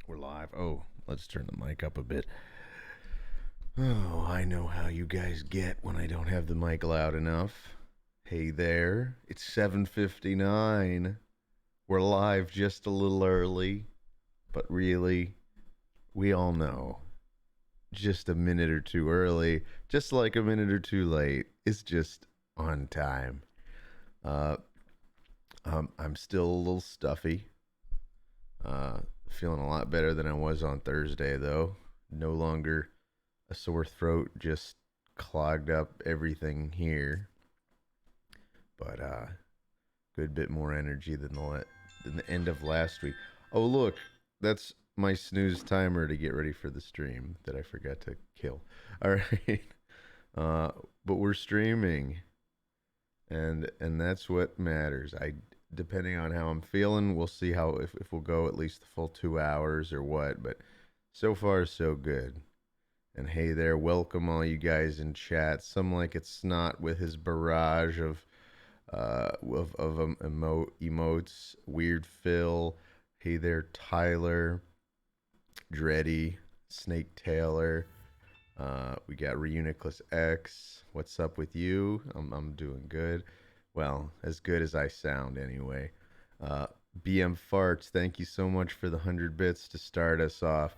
We're live. Oh, let's turn the mic up a bit. Oh, I know how you guys get when I don't have the mic loud enough. Hey there, it's 7:59. We're live just a little early, but really, we all know just a minute or two early, just like a minute or two late, is just on time. Uh, I'm still a little stuffy. Feeling a lot better than I was on Thursday, though. No longer a sore throat, just clogged up everything here. But good bit more energy than the end of last week. Oh look, that's my snooze timer to get ready for the stream that I forgot to kill. All right, uh, but we're streaming, and that's what matters. I depending on how I'm feeling, we'll see how if we'll go at least the full 2 hours or what. But so far so good. And hey there, welcome all you guys in chat. Some like it's snot with his barrage of emotes. Weird Phil. Hey there, Tyler, Dreddy, Snake Taylor. We got Reuniclus X. What's up with you? I'm doing good. Well, as good as I sound anyway. Uh, BM Farts, thank you so much for the 100 bits to start us off.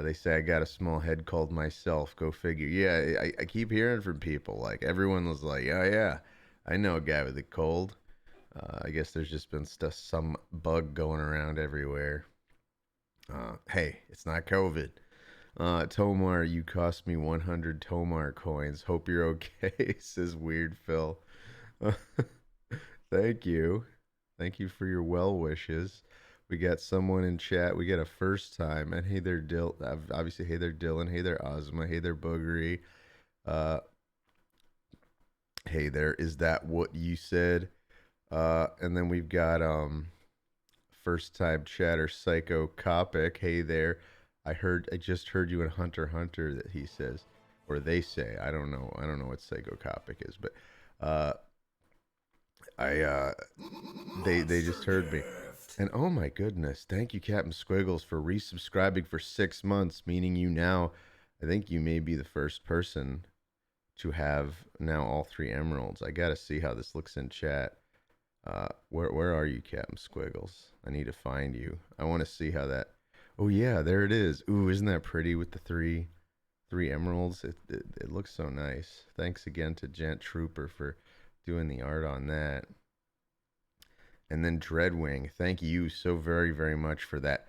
They say I got a small head called myself. Go figure. Yeah, I keep hearing from people. Like, everyone was like, yeah, yeah, I know a guy with a cold. I guess there's just been some bug going around everywhere. Hey, it's not COVID. Tomar, you cost me 100 Tomar coins. Hope you're okay, says Weird Phil. Thank you. Thank you for your well wishes. We got someone in chat. We got a first time. And hey there, obviously, hey there, Dylan. Hey there, Ozma. Hey there, Boogery. Uh, hey there, is that what you said? And then we've got first time chatter, Psycho Copic. Hey there. I just heard you in Hunter x Hunter that he says, or they say. I don't know. I don't know what Psycho Copic is, but uh, I they just heard me. And oh my goodness, thank you, Captain Squiggles, for resubscribing for 6 months, meaning you now, I think you may be the first person to have now all three emeralds. I gotta see how this looks in chat. Where are you, Captain Squiggles? I need to find you. I want to see how that. Oh yeah, there it is. Ooh, isn't that pretty with the three emeralds? It looks so nice. Thanks again to Gent Trooper for doing the art on that. And then Dreadwing, thank you so very, very much for that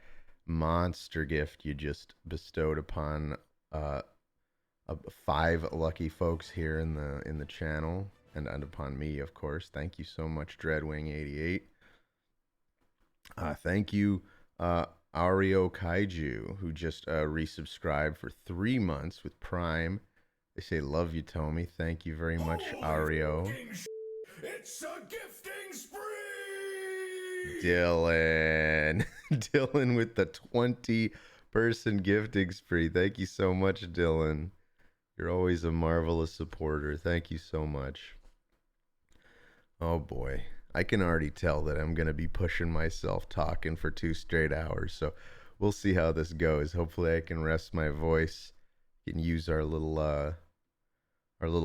monster gift you just bestowed upon 5 lucky folks here in the channel and upon me, of course. Thank you so much, Dreadwing88. Thank you, Ario Kaiju, who just resubscribed for 3 months with Prime. They say, love you, Tommy. Thank you very much, Ario. It's a gifting spree! Dylan. Dylan with the 20-person gifting spree. Thank you so much, Dylan. You're always a marvelous supporter. Thank you so much. Oh boy. I can already tell that I'm going to be pushing myself talking for 2 straight hours. So we'll see how this goes. Hopefully I can rest my voice. Can use our little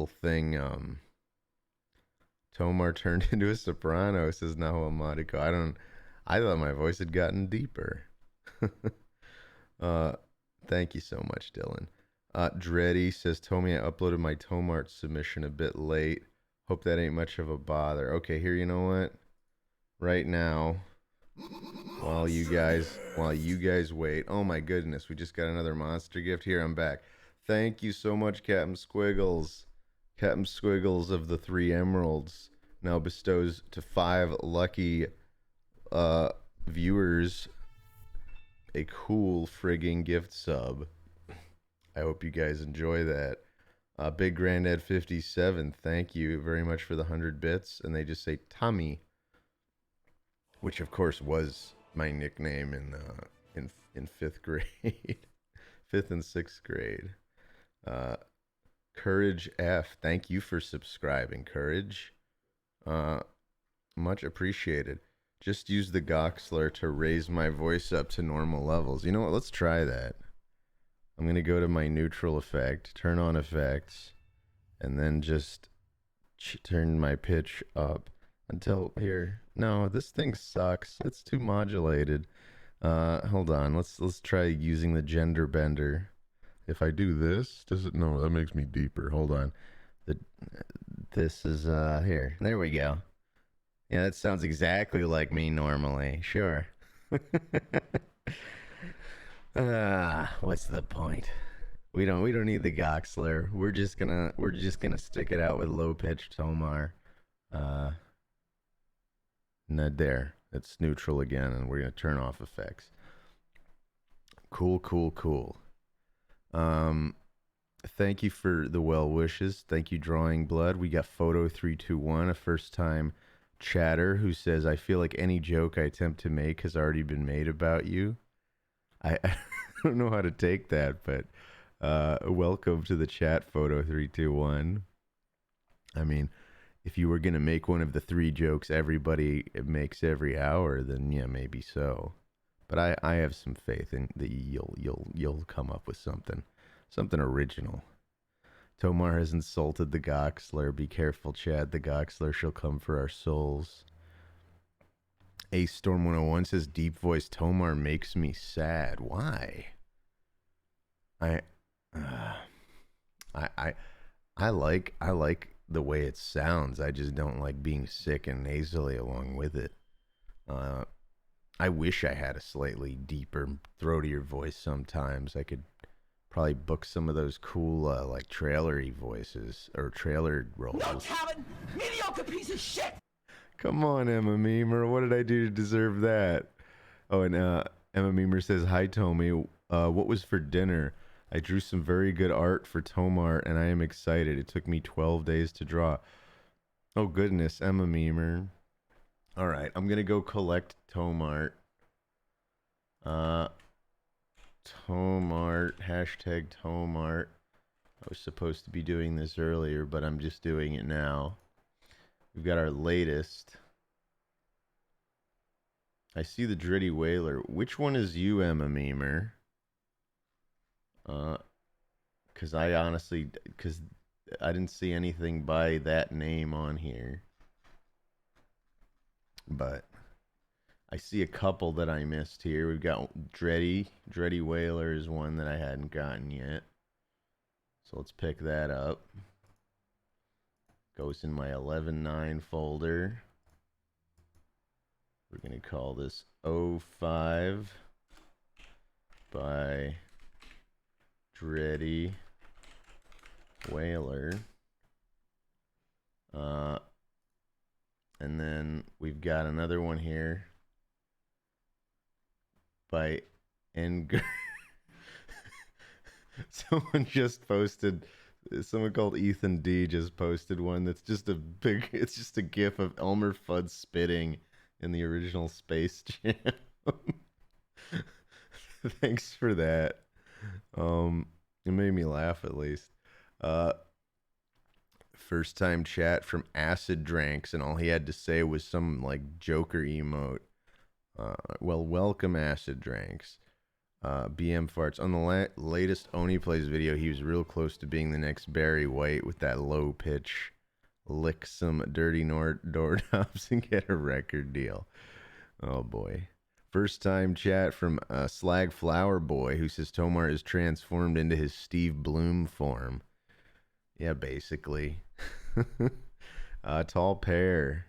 thing. Tomar turned into a soprano, says Naho Amadico. I thought my voice had gotten deeper. Thank you so much, Dylan. Dreddy says, Tommy, I uploaded my Tomart submission a bit late. Hope that ain't much of a bother. Okay, here, you know what? Right now, while you guys wait. Oh my goodness, we just got another monster gift. Here, I'm back. Thank you so much, Captain Squiggles. Captain Squiggles of the 3 emeralds now bestows to 5 lucky viewers a cool frigging gift sub. I hope you guys enjoy that. Big Granddad 57, thank you very much for the 100 bits. And they just say Tommy, which of course was my nickname in 5th grade, 5th and 6th grade. Courage F, thank you for subscribing, Courage. Much appreciated. Just use the Goxler to raise my voice up to normal levels. You know what? Let's try that. I'm going to go to my neutral effect, turn on effects, and then just turn my pitch up until here. No, this thing sucks. It's too modulated. Hold on. Let's try using the gender bender. If I do this, does it? No, that makes me deeper. Hold on. The this is here. There we go. Yeah, that sounds exactly like me normally. Sure. What's the point? We don't need the Goxler. We're just gonna stick it out with low pitched Tomar. Uh, Not there. It's neutral again, and we're gonna turn off effects. Cool, cool, cool. Um, Thank you for the well wishes. Thank you, Drawing Blood. We got Photo321, a first time chatter who says, I feel like any joke I attempt to make has already been made about you. I don't know how to take that, but welcome to the chat, Photo321. I mean, if you were going to make one of the three jokes everybody makes every hour, then yeah, maybe so. But I have some faith in that you'll come up with something original. Tomar has insulted the Goxler. Be careful, Chad. The Goxler shall come for our souls. Ace Storm 101 says deep voice Tomar makes me sad. Why? I uh, I I like the way it sounds. I just don't like being sick and nasally along with it. Uh, I wish I had a slightly deeper, throatier voice sometimes. I could probably book some of those cool, like, trailery voices or trailer roles. No talent, mediocre piece of shit. Come on, Emma Memer. What did I do to deserve that? Oh, and Emma Memer says, Hi, Tommy. What was for dinner? I drew some very good art for Tomar, and I am excited. It took me 12 days to draw. Oh, goodness, Emma Memer. All right, I'm going to go collect Tomart. Tomart, hashtag Tomart. I was supposed to be doing this earlier, but I'm just doing it now. We've got our latest. I see the Dritty Whaler. Which one is you, Emma Memer? Because I didn't see anything by that name on here. But I see a couple that I missed here. We've got Dretty. Dretty Whaler is one that I hadn't gotten yet. So let's pick that up. Goes in my 11.9 folder. We're going to call this 05 by Dretty Whaler. And then we've got another one here by Enger. Someone called Ethan D just posted one that's just it's just a gif of Elmer Fudd spitting in the original Space Jam. Thanks for that. It made me laugh at least. First time chat from Acid Dranks, and all he had to say was some like Joker emote. Well, welcome Acid Dranks. BM Farts. On the latest Oni Plays video, he was real close to being the next Barry White with that low pitch. Lick some dirty doorknobs and get a record deal. Oh boy. First time chat from Slag Flower Boy, who says Tomar is transformed into his Steve Bloom form. Yeah, basically. Tall Pear.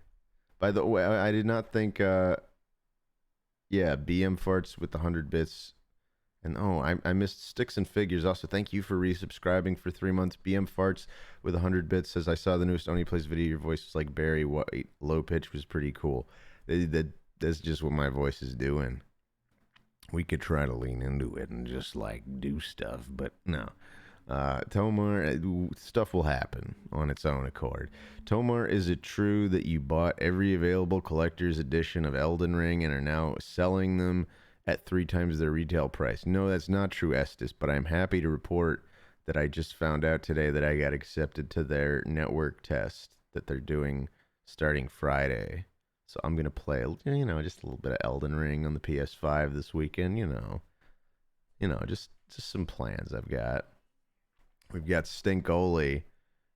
By the way, I did not think. Yeah, BM Farts with the 100 bits. And I missed Sticks and Figures. Also, thank you for resubscribing for 3 months. BM Farts with 100 bits says, I saw the newest Oni Plays video. Your voice was like Barry White. Low pitch was pretty cool. That's just what my voice is doing. We could try to lean into it and just like do stuff, but no. Tomar, stuff will happen on its own accord. Tomar, is it true that you bought every available collector's edition of Elden Ring and are now selling them at 3 times their retail price? No, that's not true, Estes, but I'm happy to report that I just found out today that I got accepted to their network test that they're doing starting Friday. So I'm gonna play, just a little bit of Elden Ring on the PS5 this weekend. Just some plans I've got. We've got Stinkoli,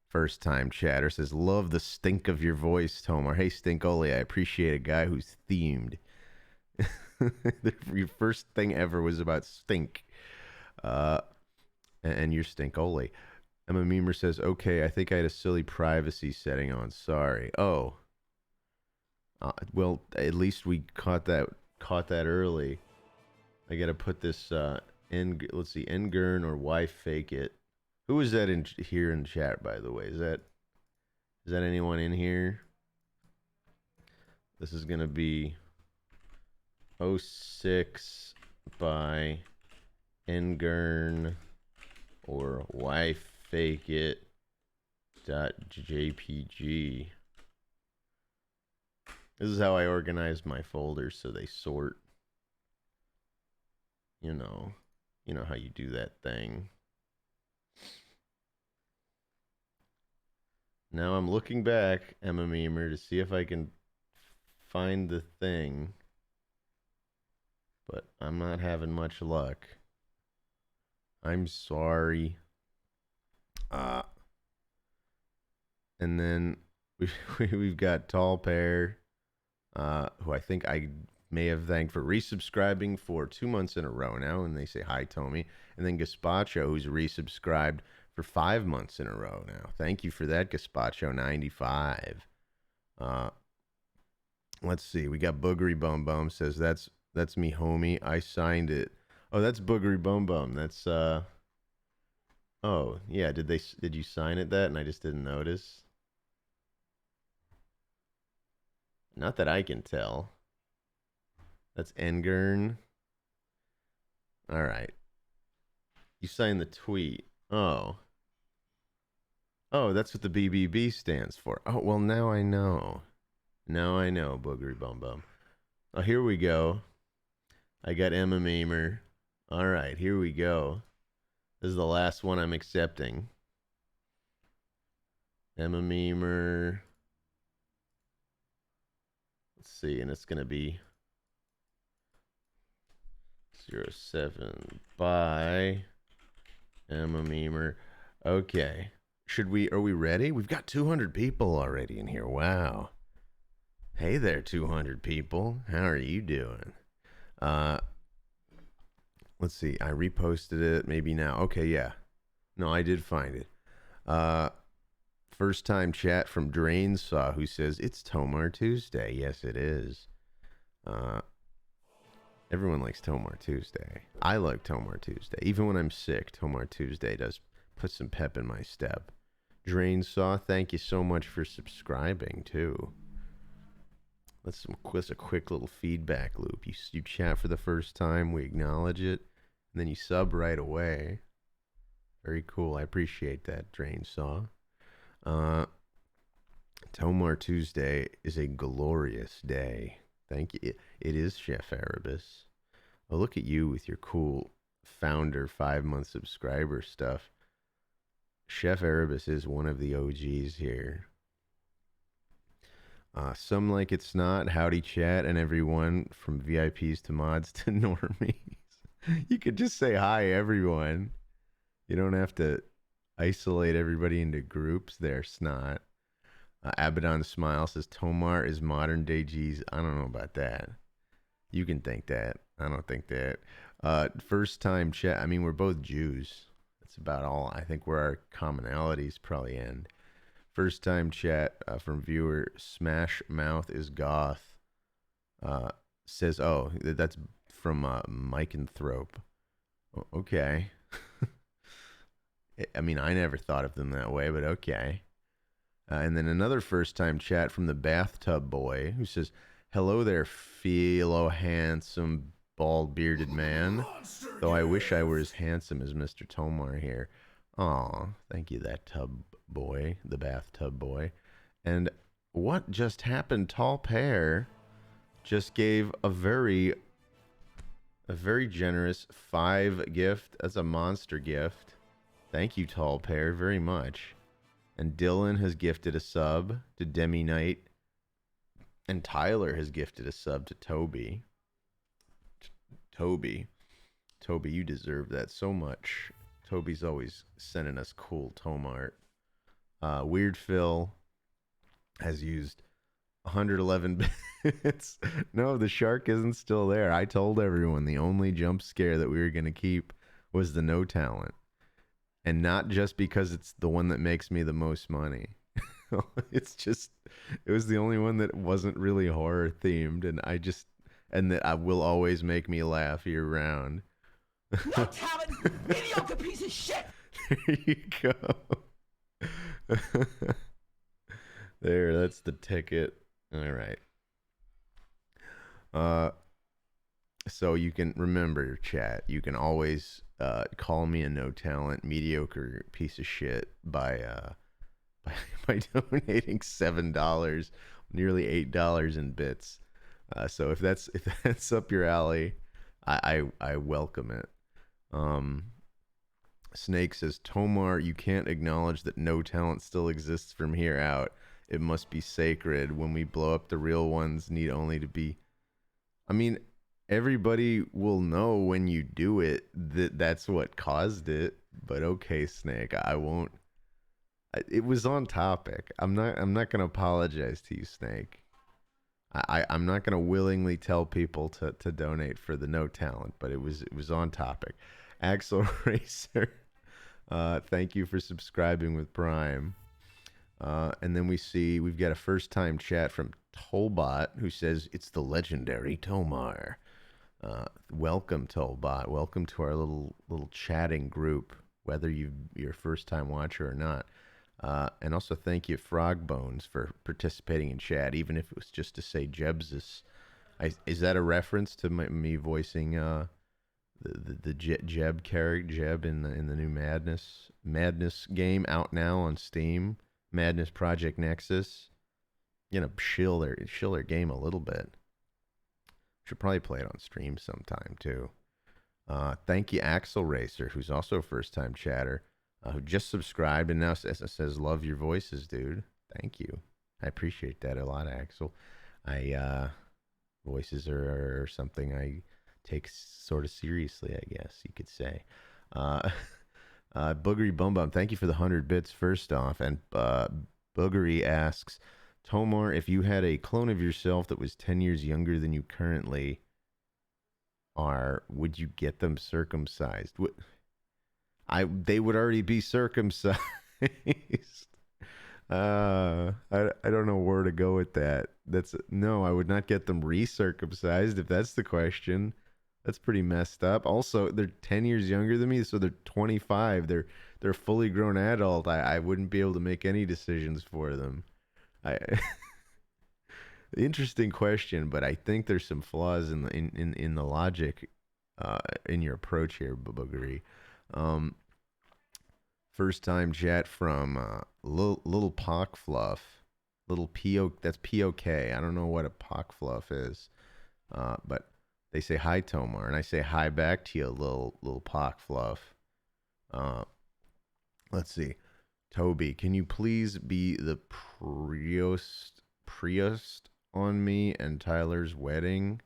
first time chatter, says, "Love the stink of your voice, Tomar." Hey, Stinkoli, I appreciate a guy who's themed. Your first thing ever was about stink. Uh, and you're Stinkoli. Emma Memer says, "Okay, I think I had a silly privacy setting on. Sorry." Oh, well, at least we caught that early. I gotta put this in. Let's see, Ngern or why fake it. Who is that in here in chat, by the way? Is that anyone in here? This is gonna be 06 by Ngern or why fake it .jpg. This is how I organize my folders so they sort. You know how you do that thing. Now I'm looking back, Emma Memer, to see if I can find the thing. But I'm not having much luck. I'm sorry. And then we've got Tall Pear, who I think I may have thanked for resubscribing for 2 months in a row now, and they say hi, Tommy. And then Gaspacho, who's resubscribed for 5 months in a row now. Thank you for that, Gaspacho95. Let's see. We got Boogery Bum Bum says that's me, homie. I signed it. Oh, that's Boogery Bum Bum. That's Oh yeah. Did you sign it that? And I just didn't notice. Not that I can tell. That's Ngern. All right. You signed the tweet. Oh. Oh, that's what the BBB stands for. Oh, well, now I know. Now I know, Boogery Bum Bum. Oh, here we go. I got Emma Memer. All right, here we go. This is the last one I'm accepting. Emma Memer. Let's see, and it's going to be 07 by Emma Memer. Okay. Are we ready? We've got 200 people already in here. Wow. Hey there, 200 people. How are you doing? Let's see. I reposted it. Maybe now. Okay, yeah. No, I did find it. First time chat from Drainsaw, who says, "It's Tomar Tuesday." Yes, it is. Everyone likes Tomar Tuesday. I like Tomar Tuesday. Even when I'm sick, Tomar Tuesday does put some pep in my step. Drainsaw, thank you so much for subscribing, too. That's a quick little feedback loop. You chat for the first time, we acknowledge it, and then you sub right away. Very cool. I appreciate that, Drainsaw. Tomar Tuesday is a glorious day. Thank you. It is, Chef Erebus. Oh, look at you with your cool founder 5-month subscriber stuff. Chef Erebus is one of the OGs here. Some like it's not. Howdy chat and everyone from VIPs to mods to normies. You could just say hi, everyone. You don't have to isolate everybody into groups there, snot. Abaddon Smile says, "Tomar is modern day G's." I don't know about that. You can think that. I don't think that. First time chat. I mean, we're both Jews. That's about all. I think where our commonalities probably end. First time chat from viewer Smash Mouth is Goth. Says, oh, that's from Micanthrope. Okay. I mean, I never thought of them that way, but okay. And then another first time chat from the Bathtub Boy, who says, "Hello there, philo handsome bald bearded man. Though I wish I were as handsome as Mr. Tomar here." Aw, thank you, that tub boy, the Bathtub Boy. And what just happened? Tall Pear just gave a very generous 5 gift. That's a monster gift. Thank you, Tall Pear, very much. And Dylan has gifted a sub to Demi Knight And Tyler has gifted a sub to Toby. Toby, Toby, you deserve that so much. Toby's always sending us cool Tomart. Weird Phil has used 111 bits. No, the shark isn't still there. I told everyone the only jump scare that we were going to keep was the no talent. And not just because it's the one that makes me the most money. It's just, it was the only one that wasn't really horror themed. And that I will always make me laugh year round. No talent, mediocre piece of shit. There you go. There, that's the ticket. All right. So you can remember, chat. You can always call me a no talent, mediocre piece of shit by donating $7, nearly $8 in bits. So if that's up your alley, I welcome it. Snake says, Tomar, you can't acknowledge that no talent still exists from here out. It must be sacred. When we blow up, the real ones need only to be. I mean, everybody will know when you do it that that's what caused it. But okay, Snake, I won't. It was on topic. I'm not gonna apologize to you, Snake. I'm not gonna willingly tell people to donate for the no talent, but it was on topic. Axel Racer, thank you for subscribing with Prime. And then we've got a first time chat from Tolbot who says it's the legendary Tomar. Welcome, Tolbot. Welcome to our little chatting group, whether you're a first time watcher or not. And also thank you, Frogbones, for participating in chat, even if it was just to say Jebsus. Is that a reference to me voicing the Jeb character, Jeb in the new Madness game out now on Steam? Madness Project Nexus. Shill their game a little bit. Should probably play it on stream sometime too. Thank you, Axel Racer, who's also a first time chatter, who just subscribed and now says love your voices, dude. Thank you. I appreciate that a lot, Axel. Voices are something I take sort of seriously, I guess you could say. Boogery Bum Bum, thank you for the 100 bits first off. And Boogery asks, Tomar, if you had a clone of yourself that was 10 years younger than you currently are, would you get them circumcised? They would already be circumcised. I don't know where to go with that. No, I would not get them recircumcised if that's the question. That's pretty messed up. Also, they're 10 years younger than me, so they're 25. They're a fully grown adult. I wouldn't be able to make any decisions for them. Interesting question, but I think there's some flaws in the logic in your approach here, Boogery. First time chat from little Pock Fluff, little P-O, that's P-O-K. I don't know what a Pock Fluff is, but they say hi, Tomar, and I say hi back to you, little Pock Fluff. Let's see, Toby, can you please be the priest on me and Tyler's wedding?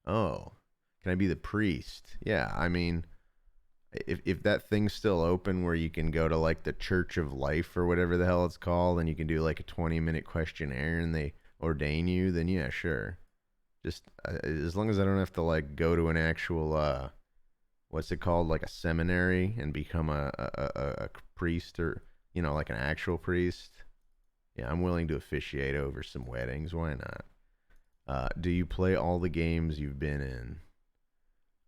Oh, can I be the priest? Yeah, I mean, if that thing's still open where you can go to like the Church of Life or whatever the hell it's called, and you can do like a 20-minute questionnaire and they ordain you, then yeah, sure. Just as long as I don't have to like go to an actual what's it called, like a seminary, and become a priest, or like an actual priest. Yeah, I'm willing to officiate over some weddings. Why not? Do you play all the games you've been in?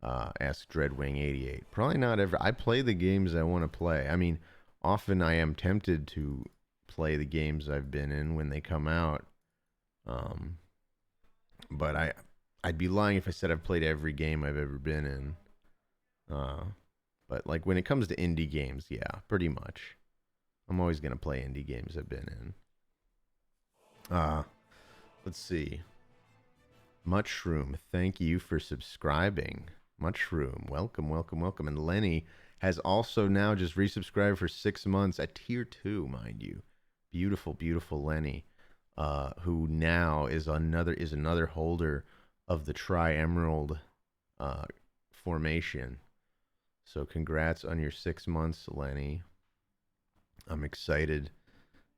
Asked Dreadwing88. Probably not ever. I play the games I want to play. I mean, often I am tempted to play the games I've been in when they come out. But I'd be lying if I said I've played every game I've ever been in. But like when it comes to indie games, yeah, pretty much. I'm always gonna play indie games I've been in. Let's see. Mushroom, thank you for subscribing. Mushroom, welcome, welcome, welcome. And Lenny has also now just resubscribed for 6 months at tier 2, mind you. Beautiful, beautiful Lenny. who now is another holder of the Tri Emerald uh, formation. So congrats on your 6 months, Lenny. I'm excited.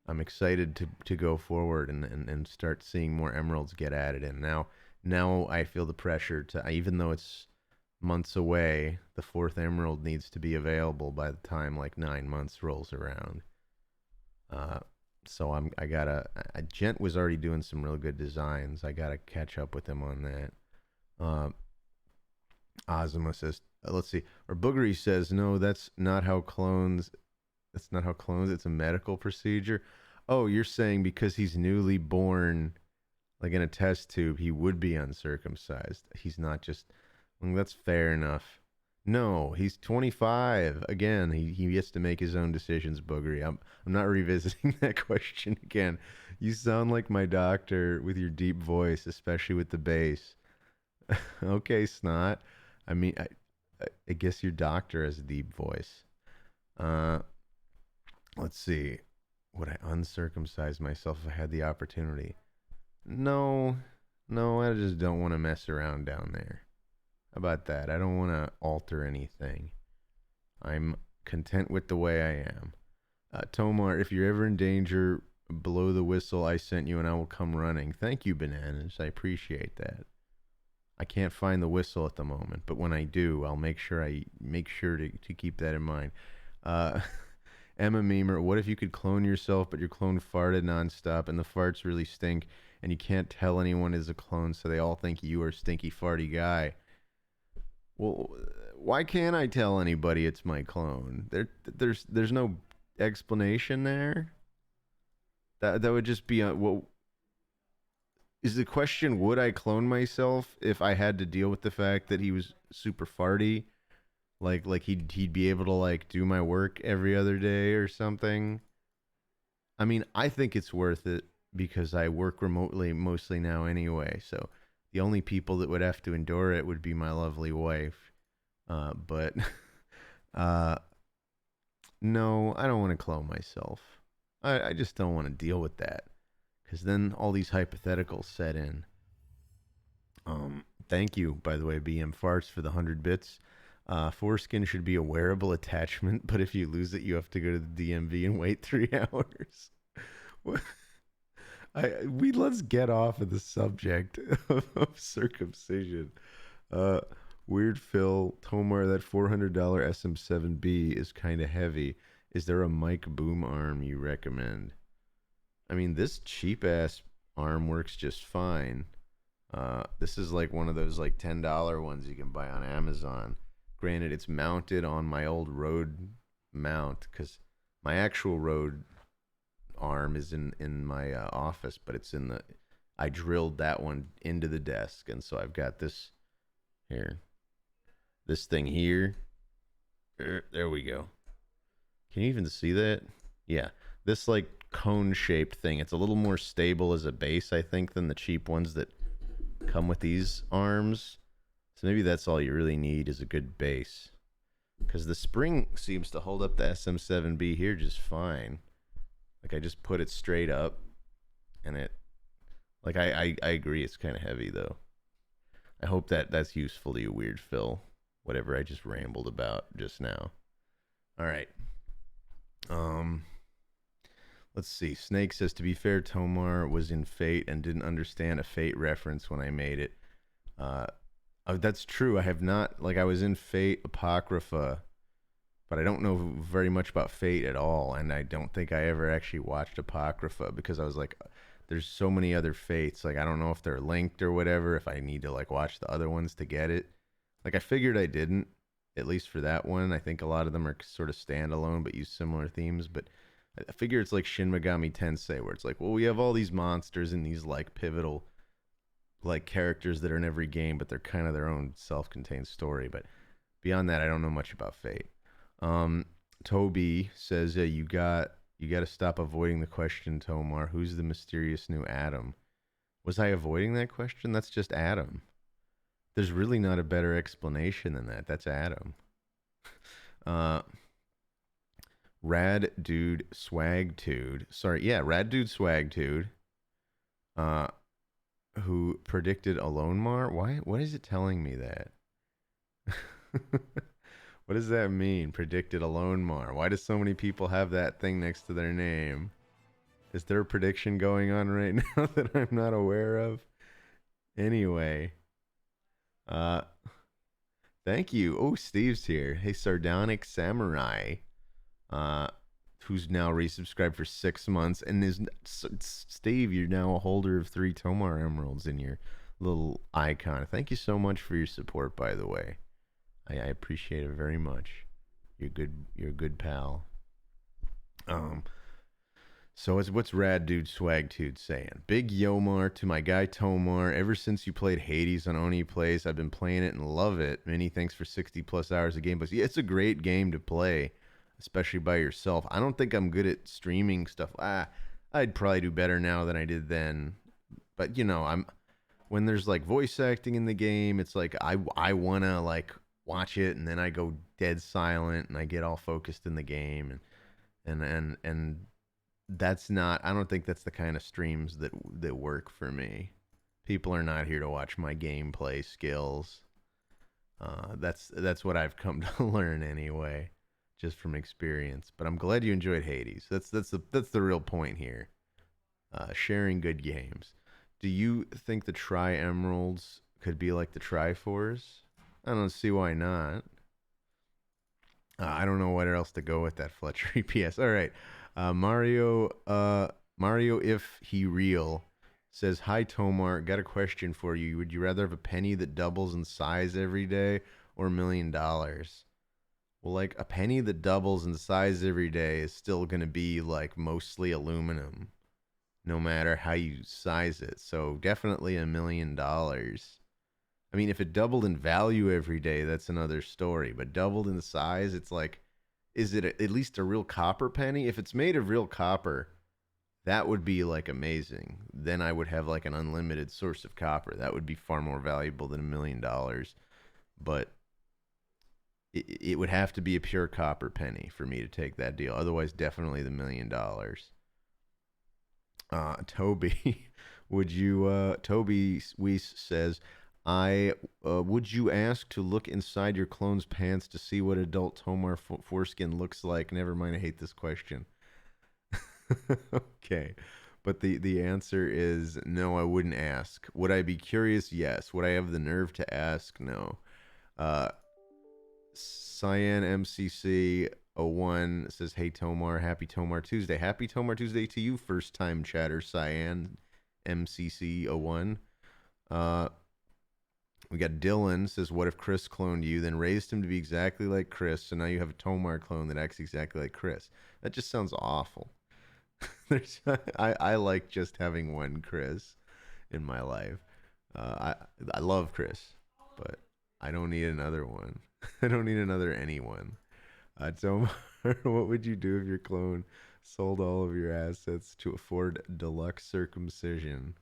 I'm excited to go forward and start seeing more emeralds get added in. Now I feel the pressure to, even though it's months away, the fourth emerald needs to be available by the time like 9 months rolls around. Uh, so I gotta. Gent was already doing some real good designs. I gotta catch up with him on that. Uh, Ozma says, let's see. Or Boogery says, no, that's not how clones. That's not how clones. It's a medical procedure. Oh, you're saying because he's newly born, like in a test tube, he would be uncircumcised. He's not just. Well, that's fair enough. No, he's 25. Again, he gets to make his own decisions, Boogery. I'm not revisiting that question again. You sound like my doctor with your deep voice, especially with the bass. Okay, Snot. I mean, I guess your doctor has a deep voice. Uh, let's see. Would I uncircumcise myself if I had the opportunity? No, no, I just don't want to mess around down there. How about that? I don't want to alter anything. I'm content with the way I am. Tomar, if you're ever in danger, blow the whistle I sent you and I will come running. Thank you, Bananas. I appreciate that. I can't find the whistle at the moment, but when I do, I'll make sure to keep that in mind. Uh, Emma Memer, what if you could clone yourself, but your clone farted nonstop and the farts really stink, and you can't tell anyone is a clone, so they all think you are a stinky farty guy? Well, why can't I tell anybody it's my clone? There's no explanation there. That would just be what is the question? Would I clone myself if I had to deal with the fact that he was super farty? Like he'd be able to like do my work every other day or something. I mean, I think it's worth it because I work remotely mostly now anyway. So the only people that would have to endure it would be my lovely wife. But uh, no, I don't want to clone myself. I just don't want to deal with that because then all these hypotheticals set in. Thank you, by the way, BM Farts, for the 100 bits. Foreskin should be a wearable attachment, but if you lose it, you have to go to the DMV and wait 3 hours. Let's get off of the subject of circumcision. Uh, Weird Phil, Tomar, that $400 SM7B is kind of heavy. Is there a mic boom arm you recommend? I mean, this cheap ass arm works just fine. This is like one of those like $10 ones you can buy on Amazon. Granted, it's mounted on my old Rode mount because my actual Rode arm is in my office, but it's in the. I drilled that one into the desk, and so I've got this here, this thing here. There we go. Can you even see that? Yeah, this like cone shaped thing. It's a little more stable as a base, I think, than the cheap ones that come with these arms. So maybe that's all you really need is a good base. Because the spring seems to hold up the SM7B here just fine. Like I just put it straight up and it like I agree it's kind of heavy though. I hope that's useful to you, Weird Phil. Whatever I just rambled about just now. All right. Let's see. Snake says, to be fair, Tomar was in Fate and didn't understand a Fate reference when I made it. That's true. I have not, like, I was in Fate Apocrypha, but I don't know very much about Fate at all. And I don't think I ever actually watched Apocrypha because I was like, there's so many other Fates. Like, I don't know if they're linked or whatever, if I need to, like, watch the other ones to get it. Like, I figured I didn't, at least for that one. I think a lot of them are sort of standalone but use similar themes. But I figure it's like Shin Megami Tensei, where it's like, well, we have all these monsters and these, like, pivotal like characters that are in every game, but they're kind of their own self-contained story. But beyond that, I don't know much about Fate. Toby says, "Yeah, you got to stop avoiding the question, Tomar. Who's the mysterious new Adam?" Was I avoiding that question? That's just Adam. There's really not a better explanation than that. That's Adam. Rad Dude Swag Tude. Sorry, yeah, Rad Dude Swag Tude. uh, who predicted Alone Mar. Why? What is it telling me that? What does that mean? Predicted Alone Mar. Why do so many people have that thing next to their name? Is there a prediction going on right now that I'm not aware of? Anyway, uh, thank you. Oh, Steve's here. Hey, Sardonic Samurai, uh, who's now resubscribed for 6 months, and Steve. You're now a holder of 3 Tomar emeralds in your little icon. Thank you so much for your support, by the way. I appreciate it very much. You're good. You're a good pal. Um, So it's what's Rad Dude Swag Dude saying? Big Yomar to my guy Tomar. Ever since you played Hades on Oni Plays, I've been playing it and love it. Many thanks for 60 plus hours of gameplay. Yeah, it's a great game to play, especially by yourself. I don't think I'm good at streaming stuff. I'd probably do better now than I did then. But you know, I'm when there's like voice acting in the game, it's like I wanna like watch it and then I go dead silent and I get all focused in the game and that's not I don't think that's the kind of streams that work for me. People are not here to watch my gameplay skills. That's what I've come to learn anyway, just from experience. But I'm glad you enjoyed Hades. That's the real point here. Sharing good games. Do you think the Tri Emeralds could be like the Triforce? I don't see why not. I don't know what else to go with that Fletcher EPS. All right. Mario, if he real, says, Hi, Tomar. Got a question for you. Would you rather have a penny that doubles in size every day or $1,000,000? Well, like a penny that doubles in size every day is still going to be like mostly aluminum, no matter how you size it. So definitely $1,000,000. I mean, if it doubled in value every day, that's another story. But doubled in size, it's like, is it at least a real copper penny? If it's made of real copper, that would be like amazing. Then I would have like an unlimited source of copper. That would be far more valuable than $1,000,000. But it would have to be a pure copper penny for me to take that deal. Otherwise, definitely the $1,000,000. Toby, would you? Toby Weiss says, I would you ask to look inside your clone's pants to see what adult Tomar foreskin looks like? Never mind, I hate this question. Okay, but the answer is no. I wouldn't ask. Would I be curious? Yes. Would I have the nerve to ask? No. Uh, Cyan MCC 01 says, Hey Tomar, happy Tomar Tuesday. Happy Tomar Tuesday to you, first time chatter, Cyan MCC 01. We got Dylan says, What if Chris cloned you, then raised him to be exactly like Chris, so now you have a Tomar clone that acts exactly like Chris? That just sounds awful. I like just having one Chris in my life. I love Chris, but I don't need another one. I don't need another anyone. Tomar, what would you do if your clone sold all of your assets to afford deluxe circumcision?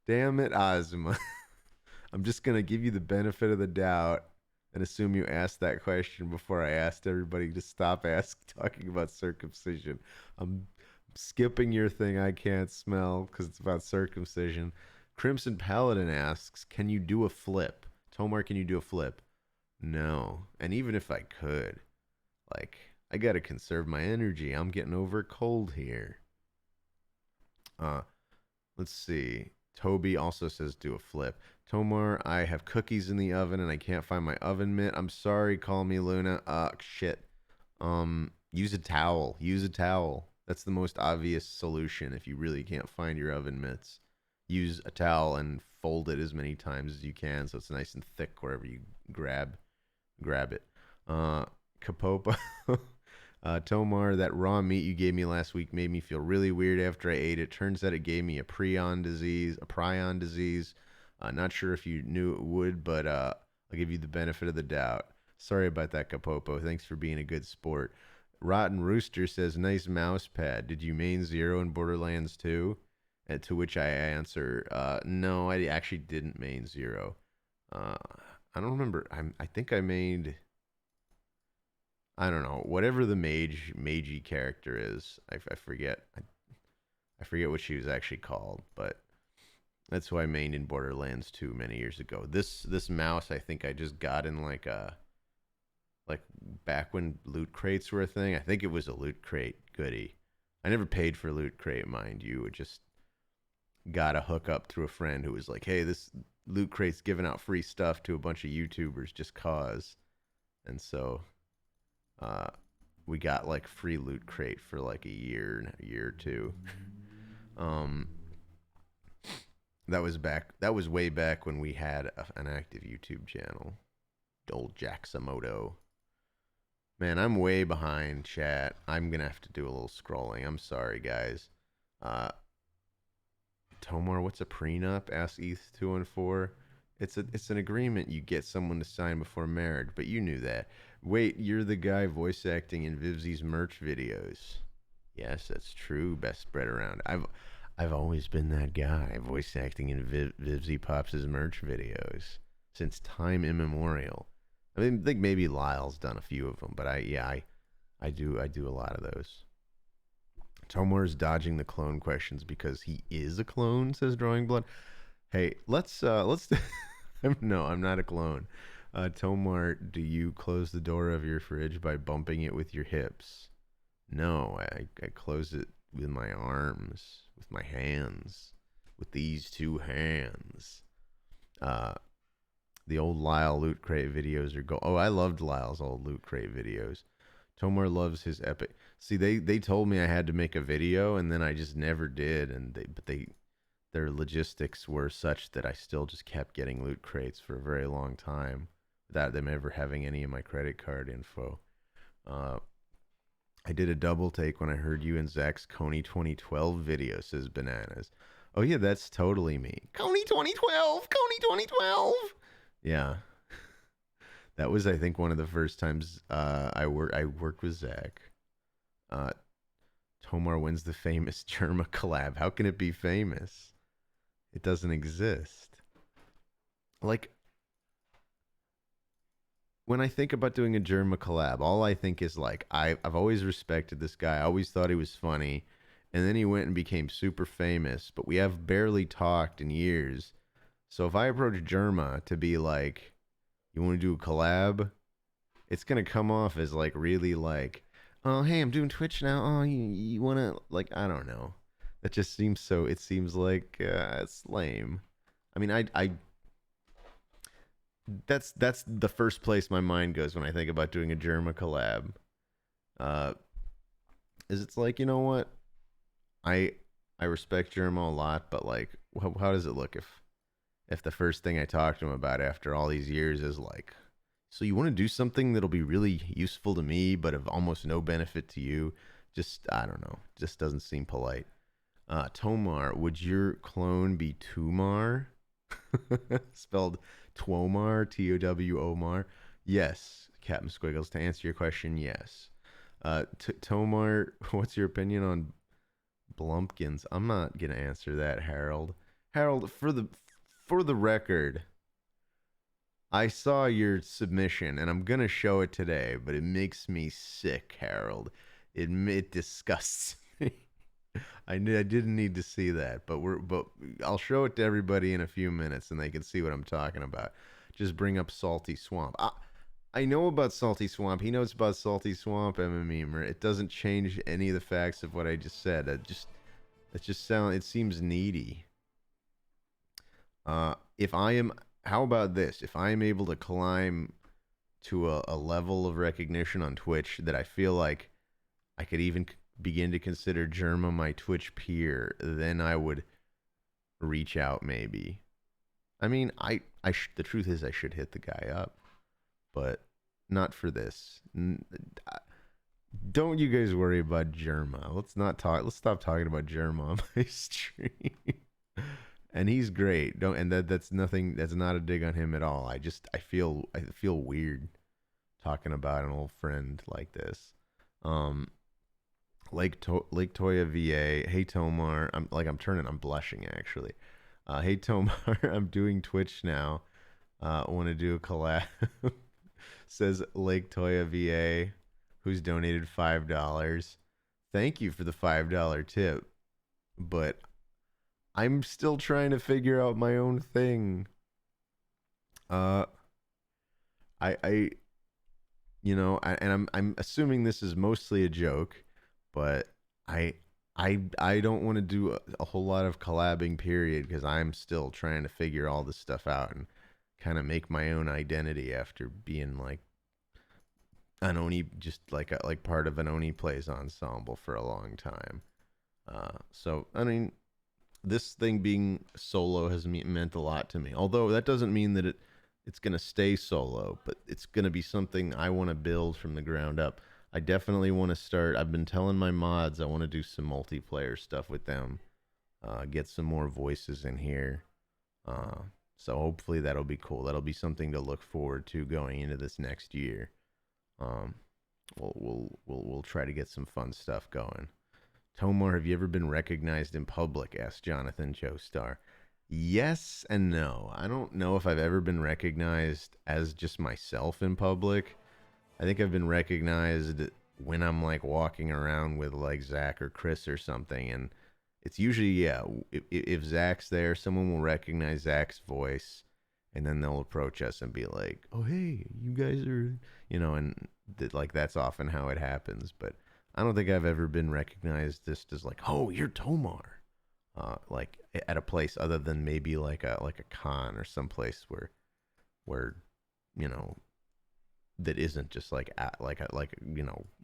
Damn it, Ozma. I'm just going to give you the benefit of the doubt and assume you asked that question before I asked everybody to stop talking about circumcision. I'm skipping your thing I can't smell because it's about circumcision. Crimson Paladin asks, Can you do a flip? Tomar, can you do a flip? No. And even if I could, like, I got to conserve my energy. I'm getting over a cold here. Let's see. Toby also says do a flip. Tomar, I have cookies in the oven and I can't find my oven mitt. I'm sorry, call me Luna. Shit. Use a towel. Use a towel. That's the most obvious solution if you really can't find your oven mitts. Use a towel and fold it as many times as you can so it's nice and thick wherever you grab it. Kapopa. Tomar, that raw meat you gave me last week made me feel really weird after I ate it. Turns out it gave me a prion disease. Not sure if you knew it would, but I'll give you the benefit of the doubt. Sorry about that, Kapopo. Thanks for being a good sport. Rotten Rooster says, nice mouse pad. Did you main Zero in Borderlands 2? To which I answer, no, I actually didn't main Zero. I don't remember. I think I made... I don't know, whatever the magey character is. I forget. I forget what she was actually called, but That's who I mained in Borderlands 2 many years ago. This mouse I think I just got in like back when loot crates were a thing. I think it was a loot crate goodie. I never paid for loot crate, mind you. It just got a hookup through a friend who was like, "Hey, this loot crate's giving out free stuff to a bunch of YouTubers just cause." And so uh we got like free loot crate for like a year or two. Um that was way back when we had an active YouTube channel. Old Jaxamoto. Man, I'm way behind chat. I'm gonna have to do a little scrolling. I'm sorry, guys. Uh, Tomar, what's a prenup? Ask ETH214. It's an agreement you get someone to sign before marriage, but you knew that. Wait, you're the guy voice acting in Vivzy's merch videos. Yes, that's true. Best spread around. I've always been that guy voice acting in Vivzy Pops' merch videos since time immemorial. I mean, I think maybe Lyle's done a few of them, but I do a lot of those. Tomar's dodging the clone questions because he is a clone, says Drawing Blood. Hey, let's no, I'm not a clone. Tomar, do you close the door of your fridge by bumping it with your hips? No, I close it with my arms, with my hands, with these two hands. Uh, the old Lyle Loot Crate videos are Oh, I loved Lyle's old Loot Crate videos. Tomar loves his epic. See, they told me I had to make a video, and then I just never did. And their logistics were such that I still just kept getting loot crates for a very long time without them ever having any of my credit card info. Uh, I did a double take when I heard you in Zach's Coney 2012 video, says Bananas. Oh, yeah, that's totally me. Coney 2012! Coney 2012! Yeah. That was, I think, one of the first times I worked with Zach. Uh, Tomar wins the famous Germa collab. How can it be famous? It doesn't exist. Like, when I think about doing a Germa collab, all I think is like, I've always respected this guy. I always thought he was funny. And then he went and became super famous, but we have barely talked in years. So if I approach Germa to be like, you want to do a collab? It's going to come off as like really like, oh, hey, I'm doing Twitch now. Oh, you want to, like, I don't know. That just seems so, it seems like it's lame. I mean, that's the first place my mind goes when I think about doing a Germa collab. Uh, is it's like, you know what? I I respect Germa a lot, but like, how does it look if the first thing I talk to him about after all these years is like, so you want to do something that'll be really useful to me, but of almost no benefit to you? Just I don't know. Just doesn't seem polite. Tomar, would your clone be Tumar? Spelled Twomar, Towomar. Yes, Captain Squiggles. To answer your question, yes. Tomar, what's your opinion on Blumpkins? I'm not gonna answer that, Harold. Harold, for the record, I saw your submission and I'm gonna show it today, but it makes me sick, Harold. It disgusts me. I didn't need to see that, but I'll show it to everybody in a few minutes and they can see what I'm talking about. Just bring up Salty Swamp. I know about Salty Swamp. He knows about Salty Swamp, MMEmer. It doesn't change any of the facts of what I just said. It seems needy. If I am, how about this? If I am able to climb to a level of recognition on Twitch that I feel like I could even begin to consider Germa my Twitch peer, then I would reach out maybe. I mean, the truth is I should hit the guy up, but not for this. Don't you guys worry about Germa. Let's stop talking about Germa on my stream. And he's great. Don't and that's nothing. That's not a dig on him at all. I feel weird talking about an old friend like this. Um, Lake Toya VA. Hey Tomar, I'm blushing actually. Hey Tomar, I'm doing Twitch now. Want to do a collab? Says Lake Toya VA, who's donated $5. Thank you for the $5 tip, but I'm still trying to figure out my own thing. Uh, I and I'm assuming this is mostly a joke, but I I don't want to do a whole lot of collabing period because I'm still trying to figure all this stuff out and kind of make my own identity after being like an Oni, just like part of an Oni plays ensemble for a long time. So I mean, this thing being solo has meant a lot to me. Although that doesn't mean that it's gonna stay solo, but it's gonna be something I want to build from the ground up. I definitely want to start. I've been telling my mods I want to do some multiplayer stuff with them. Get some more voices in here. Uh, so hopefully that'll be cool. That'll be something to look forward to going into this next year. Um, we'll try to get some fun stuff going. Tomar, have you ever been recognized in public? Asked Jonathan Joestar. Yes and no. I don't know if I've ever been recognized as just myself in public. I think I've been recognized when I'm like walking around with like Zach or Chris or something. And it's usually, yeah, if Zach's there, someone will recognize Zach's voice and then they'll approach us and be like, oh, hey, you guys are, and like that's often how it happens. But I don't think I've ever been recognized just as like, oh, you're Tomar, like at a place other than maybe like a con or someplace where you know that isn't just like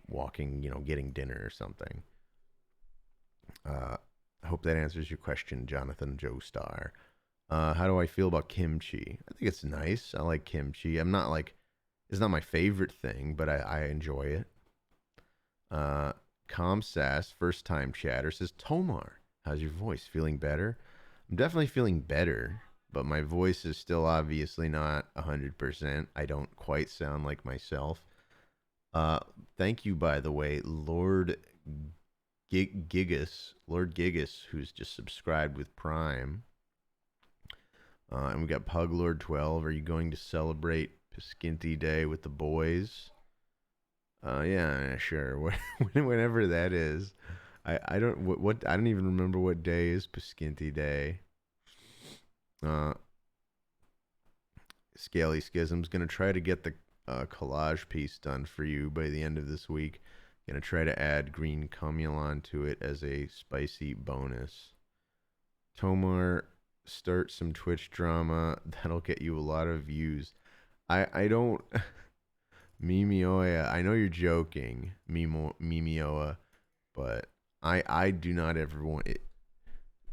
walking, getting dinner or something. I hope that answers your question, Jonathan Joestar. How do I feel about kimchi? I think it's nice. I like kimchi. I'm not like it's not my favorite thing, but I enjoy it. Uh, Comsass, first time chatter, says, Tomar, how's your voice? Feeling better? I'm definitely feeling better, but my voice is still obviously not 100%. I don't quite sound like myself. Uh, Thank you, by the way, Lord Gigas, who's just subscribed with Prime. And we got Puglord12. Are you going to celebrate Piskinty Day with the boys? Yeah, sure. Whenever that is, I don't what I don't even remember what day is Paskinty Day. Uh, Scaly Schism's gonna try to get the collage piece done for you by the end of this week. Gonna try to add green cumulon to it as a spicy bonus. Tomar, start some Twitch drama. That'll get you a lot of views. I don't. Mimioa, I know you're joking, Mimioa, but I do not ever want it.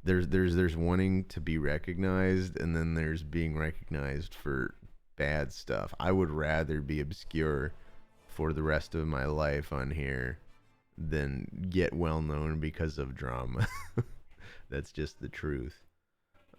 There's wanting to be recognized, and then there's being recognized for bad stuff. I would rather be obscure for the rest of my life on here than get well known because of drama. That's just the truth.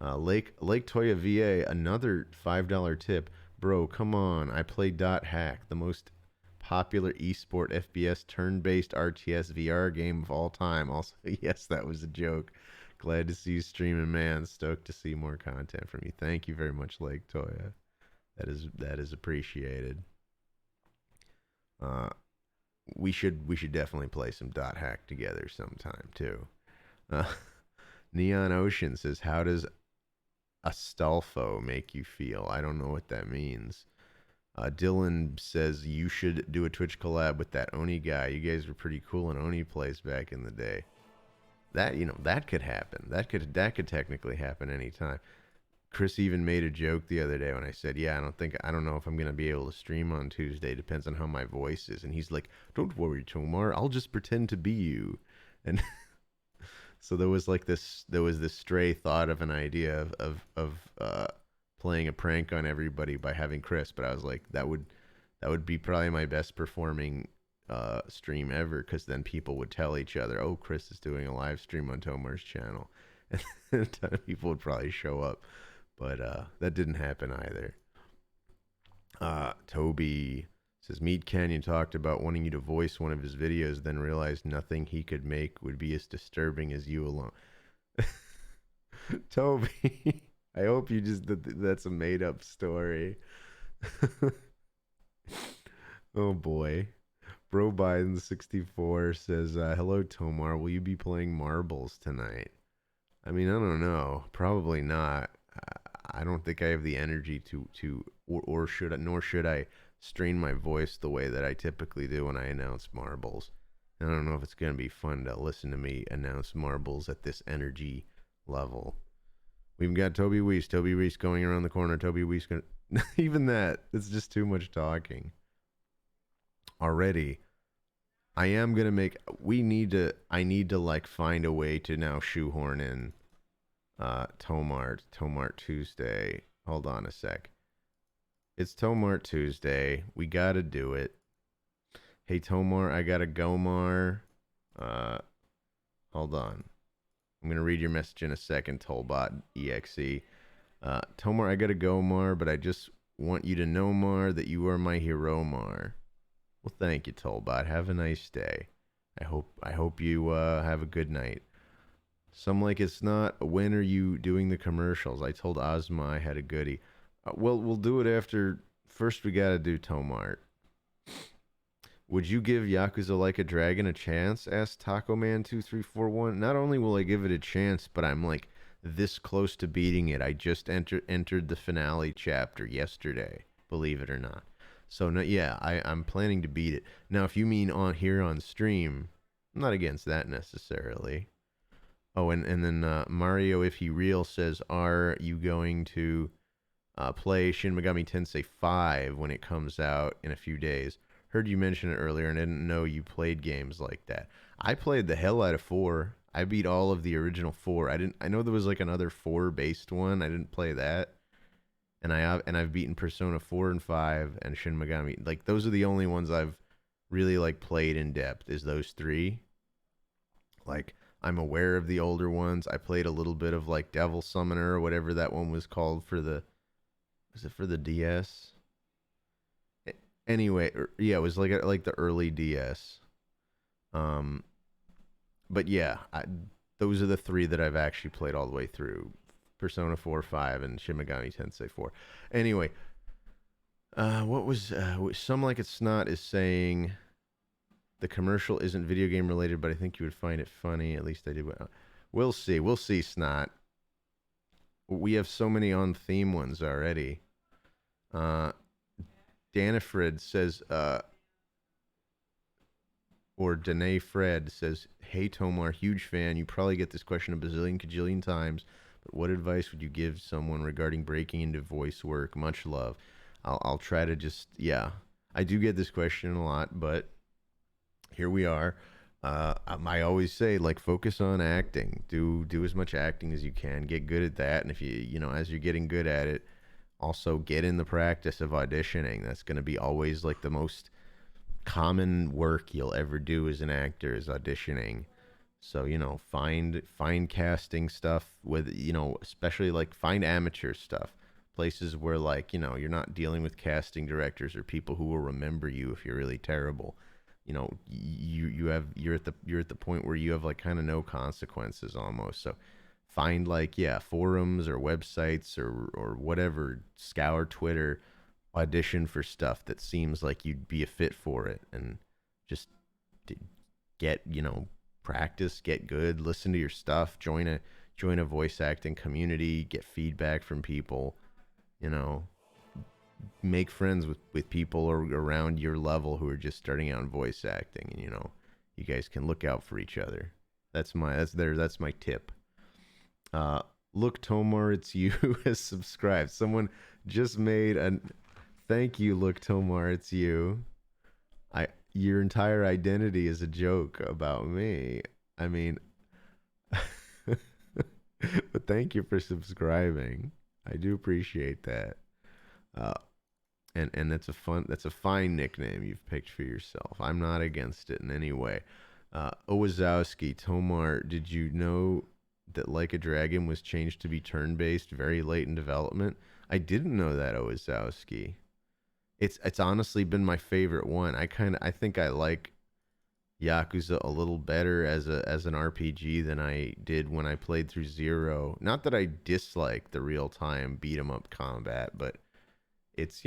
Lake Toya VA, another $5 tip. Bro, come on. I play Dot Hack, the most popular esport FPS turn-based RTS VR game of all time. Also, yes, that was a joke. Glad to see you streaming, man. Stoked to see more content from you. Thank you very much, Lake Toya. That is appreciated. Uh, we should definitely play some Dot Hack together sometime too. Uh, Neon Ocean says, "How does Astolfo make you feel?" I don't know what that means. Dylan says you should do a Twitch collab with that Oni guy. You guys were pretty cool in Oni plays back in the day. That could happen. That could technically happen anytime. Chris even made a joke the other day when I said, "Yeah, I don't know if I'm gonna be able to stream on Tuesday. Depends on how my voice is." And he's like, "Don't worry, Tomar. I'll just pretend to be you." And so there was this stray thought of an idea of playing a prank on everybody by having Chris, but I was like, that would be probably my best performing stream ever, because then people would tell each other, "Oh, Chris is doing a live stream on Tomar's channel," and a ton of people would probably show up, but that didn't happen either. Toby says, Meat Canyon talked about wanting you to voice one of his videos, then realized nothing he could make would be as disturbing as you alone. Toby, I hope that's a made up story. Oh boy. Bro Biden 64 says, hello Tomar, will you be playing marbles tonight? I mean, I don't know. Probably not. I don't think I have the energy or should I, nor should I strain my voice the way that I typically do when I announce marbles. I don't know if it's going to be fun to listen to me announce marbles at this energy level. We've got Toby Weiss. Toby Weiss going around the corner. Toby Weiss going even that. It's just too much talking already. I am gonna make. We need to. I need to like find a way to now shoehorn in Tomar Tuesday. Hold on a sec. It's Tomar Tuesday. We gotta do it. Hey Tomar, I got a Gomar. Uh, hold on. I'm gonna read your message in a second, Tollbot EXE. Tomar, I got a Gomar, but I just want you to know, Mar, that you are my hero, Mar. Well, thank you, Tollbot. Have a nice day. I hope you have a good night. Some like it's not. When are you doing the commercials? I told Ozma I had a goodie. Well, we'll do it after. First, we gotta do Tomart. Would you give Yakuza Like a Dragon a chance? Asked Taco Man 2341. Not only will I give it a chance, but I'm like this close to beating it. I just entered the finale chapter yesterday. Believe it or not. So no, yeah, I'm planning to beat it. Now, if you mean on here on stream, I'm not against that necessarily. Oh, and then Mario, if he real, says, are you going to play Shin Megami Tensei 5 when it comes out in a few days? Heard you mention it earlier and didn't know you played games like that. I played the hell out of 4. I beat all of the original 4. I know there was like another 4 based one. I didn't play that. I've beaten Persona 4 and 5 and Shin Megami. Like those are the only ones I've really like played in depth is those 3. Like I'm aware of the older ones. I played a little bit of like Devil Summoner or whatever that one was called for the was it for the DS? Anyway, yeah, it was like the early DS. Um but yeah, those are the 3 that I've actually played all the way through. Persona 4, 5, and Shin Megami Tensei 4. Anyway, what was Some Like It's Not is saying the commercial isn't video game related, but I think you would find it funny. At least I did. We'll see. We'll see, Snot. We have so many on theme ones already. Danifred says, or Danae Fred says, hey Tomar, huge fan. You probably get this question a bazillion cajillion times. But what advice would you give someone regarding breaking into voice work? Much love. I'll try to just, yeah. I do get this question a lot, but here we are. I always say, like, focus on acting. Do as much acting as you can. Get good at that, and if as you're getting good at it, also get in the practice of auditioning. That's going to be always like the most common work you'll ever do as an actor is auditioning. So, find casting stuff with, especially like find amateur stuff. Places where like, you're not dealing with casting directors or people who will remember you if you're really terrible. You're at the point where you have like kind of no consequences almost. So find like, yeah, forums or websites or whatever, scour Twitter, audition for stuff that seems like you'd be a fit for it and just get, practice, get good, listen to your stuff, join a voice acting community, get feedback from people, make friends with people around your level who are just starting out in voice acting, and you guys can look out for each other. That's my tip. Look, Tomar, it's you has subscribed. Someone just made a thank you. Look, Tomar, it's you. Your entire identity is a joke about me. I mean, but thank you for subscribing. I do appreciate that. Uh, and that's a fine nickname you've picked for yourself. I'm not against it in any way. Owazowski, Tomar, did you know that Like a Dragon was changed to be turn-based very late in development? I didn't know that, Owazowski. It's honestly been my favorite one. I think I like Yakuza a little better as an RPG than I did when I played through Zero. Not that I dislike the real time beat 'em up combat, but it's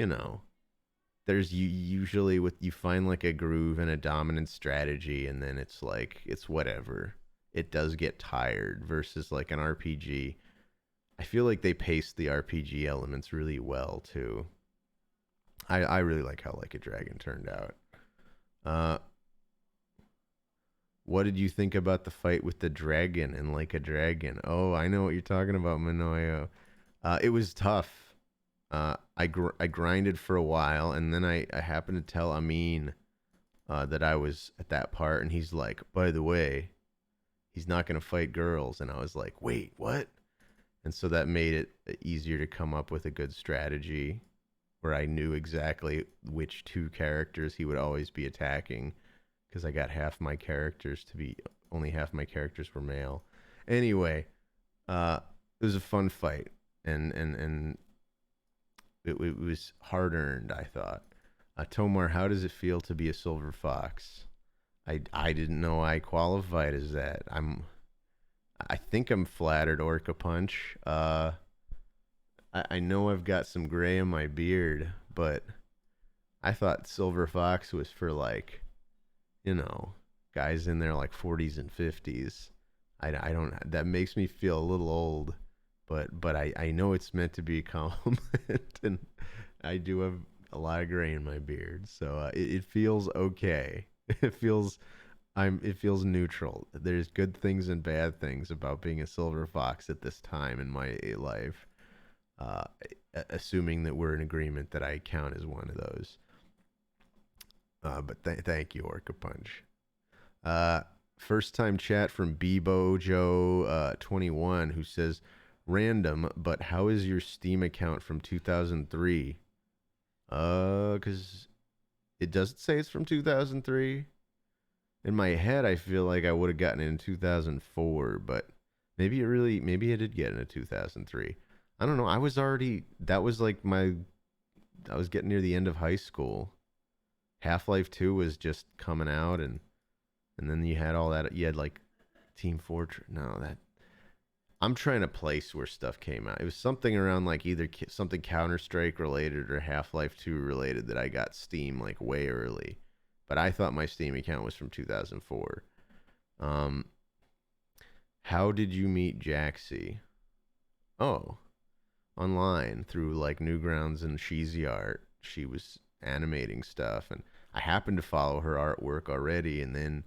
there's you find like a groove and a dominant strategy, and then it's like it's whatever. it does get tired versus like an RPG. I feel like they paced the RPG elements really well too. I really like how Like a Dragon turned out. Uh, what did you think about the fight with the dragon and Like a Dragon? Oh, I know what you're talking about, Manoyo. It was tough. I grinded for a while, and then I happened to tell Amin that I was at that part, and he's like, by the way, he's not gonna fight girls, and I was like, wait, what? And so that made it easier to come up with a good strategy where I knew exactly which two characters he would always be attacking because I got only half my characters were male. Anyway, it was a fun fight, and it was hard earned. I thought. Tomar, how does it feel to be a silver fox? I didn't know I qualified as that. I think I'm flattered, Orca Punch. I know I've got some gray in my beard, but I thought silver fox was for like, you know, guys in their like 40s and 50s. I don't. That makes me feel a little old, but I know it's meant to be a compliment, and I do have a lot of gray in my beard, so it feels okay. It feels it feels neutral. There's good things and bad things about being a silver fox at this time in my life. Uh, Assuming that we're in agreement that I count as one of those. But thank you, Orca Punch. Uh, First time chat from Bebo Joe 21 who says, random, but how is your Steam account from 2003? Because it doesn't say it's from 2003. In my head, I feel like I would have gotten it in 2004, but maybe I did get it in 2003. I don't know. That was like I was getting near the end of high school. Half-Life 2 was just coming out, and then you had all that. You had like Team Fortress. No, that I'm trying to place where stuff came out. It was something around like either something Counter Strike related or Half-Life 2 related that I got Steam like way early. But I thought my Steam account was from 2004. Um, how did you meet Jaxie? Oh, online through like Newgrounds and Sheezy Art. She was animating stuff, and I happened to follow her artwork already. And then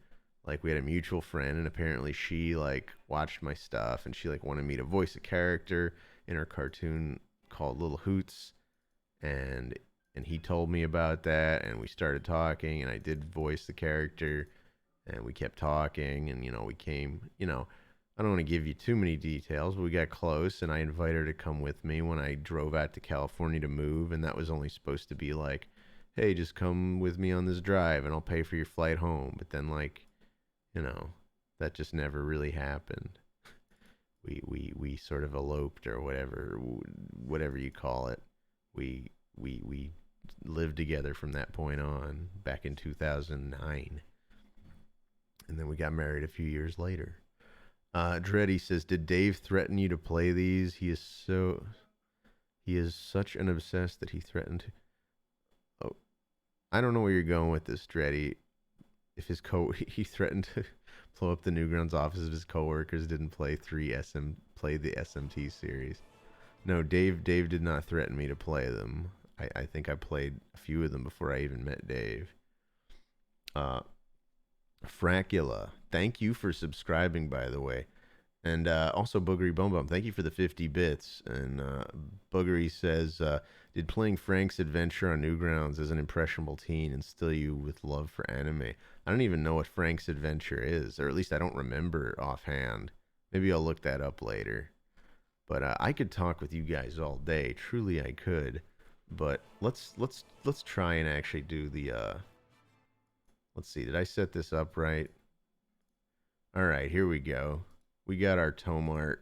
like we had a mutual friend, and apparently she like watched my stuff, and she like wanted me to voice a character in her cartoon called Little Hoots, and he told me about that, and we started talking, and I did voice the character, and we kept talking, and we came, I don't want to give you too many details, but we got close, and I invited her to come with me when I drove out to California to move, and that was only supposed to be like, hey, just come with me on this drive, and I'll pay for your flight home. But then, like, that just never really happened. We sort of eloped or whatever you call it. We lived together from that point on back in 2009, and then we got married a few years later. Dreddy says, "Did Dave threaten you to play these? He is such an obsessed that he threatened to." Oh, I don't know where you're going with this, Dreddy. If he threatened to blow up the Newgrounds office if his coworkers didn't play play the SMT series. No, Dave did not threaten me to play them. I think I played a few of them before I even met Dave. Fracula, thank you for subscribing, by the way. And also Boogery Bum Bum, thank you for the 50 bits. And Boogery says, did playing Frank's Adventure on Newgrounds as an impressionable teen instill you with love for anime? I don't even know what Frank's Adventure is, or at least I don't remember offhand. Maybe I'll look that up later. But I could talk with you guys all day. Truly, I could. But let's try and actually do the. Let's see. Did I set this up right? All right, here we go. We got our Tomart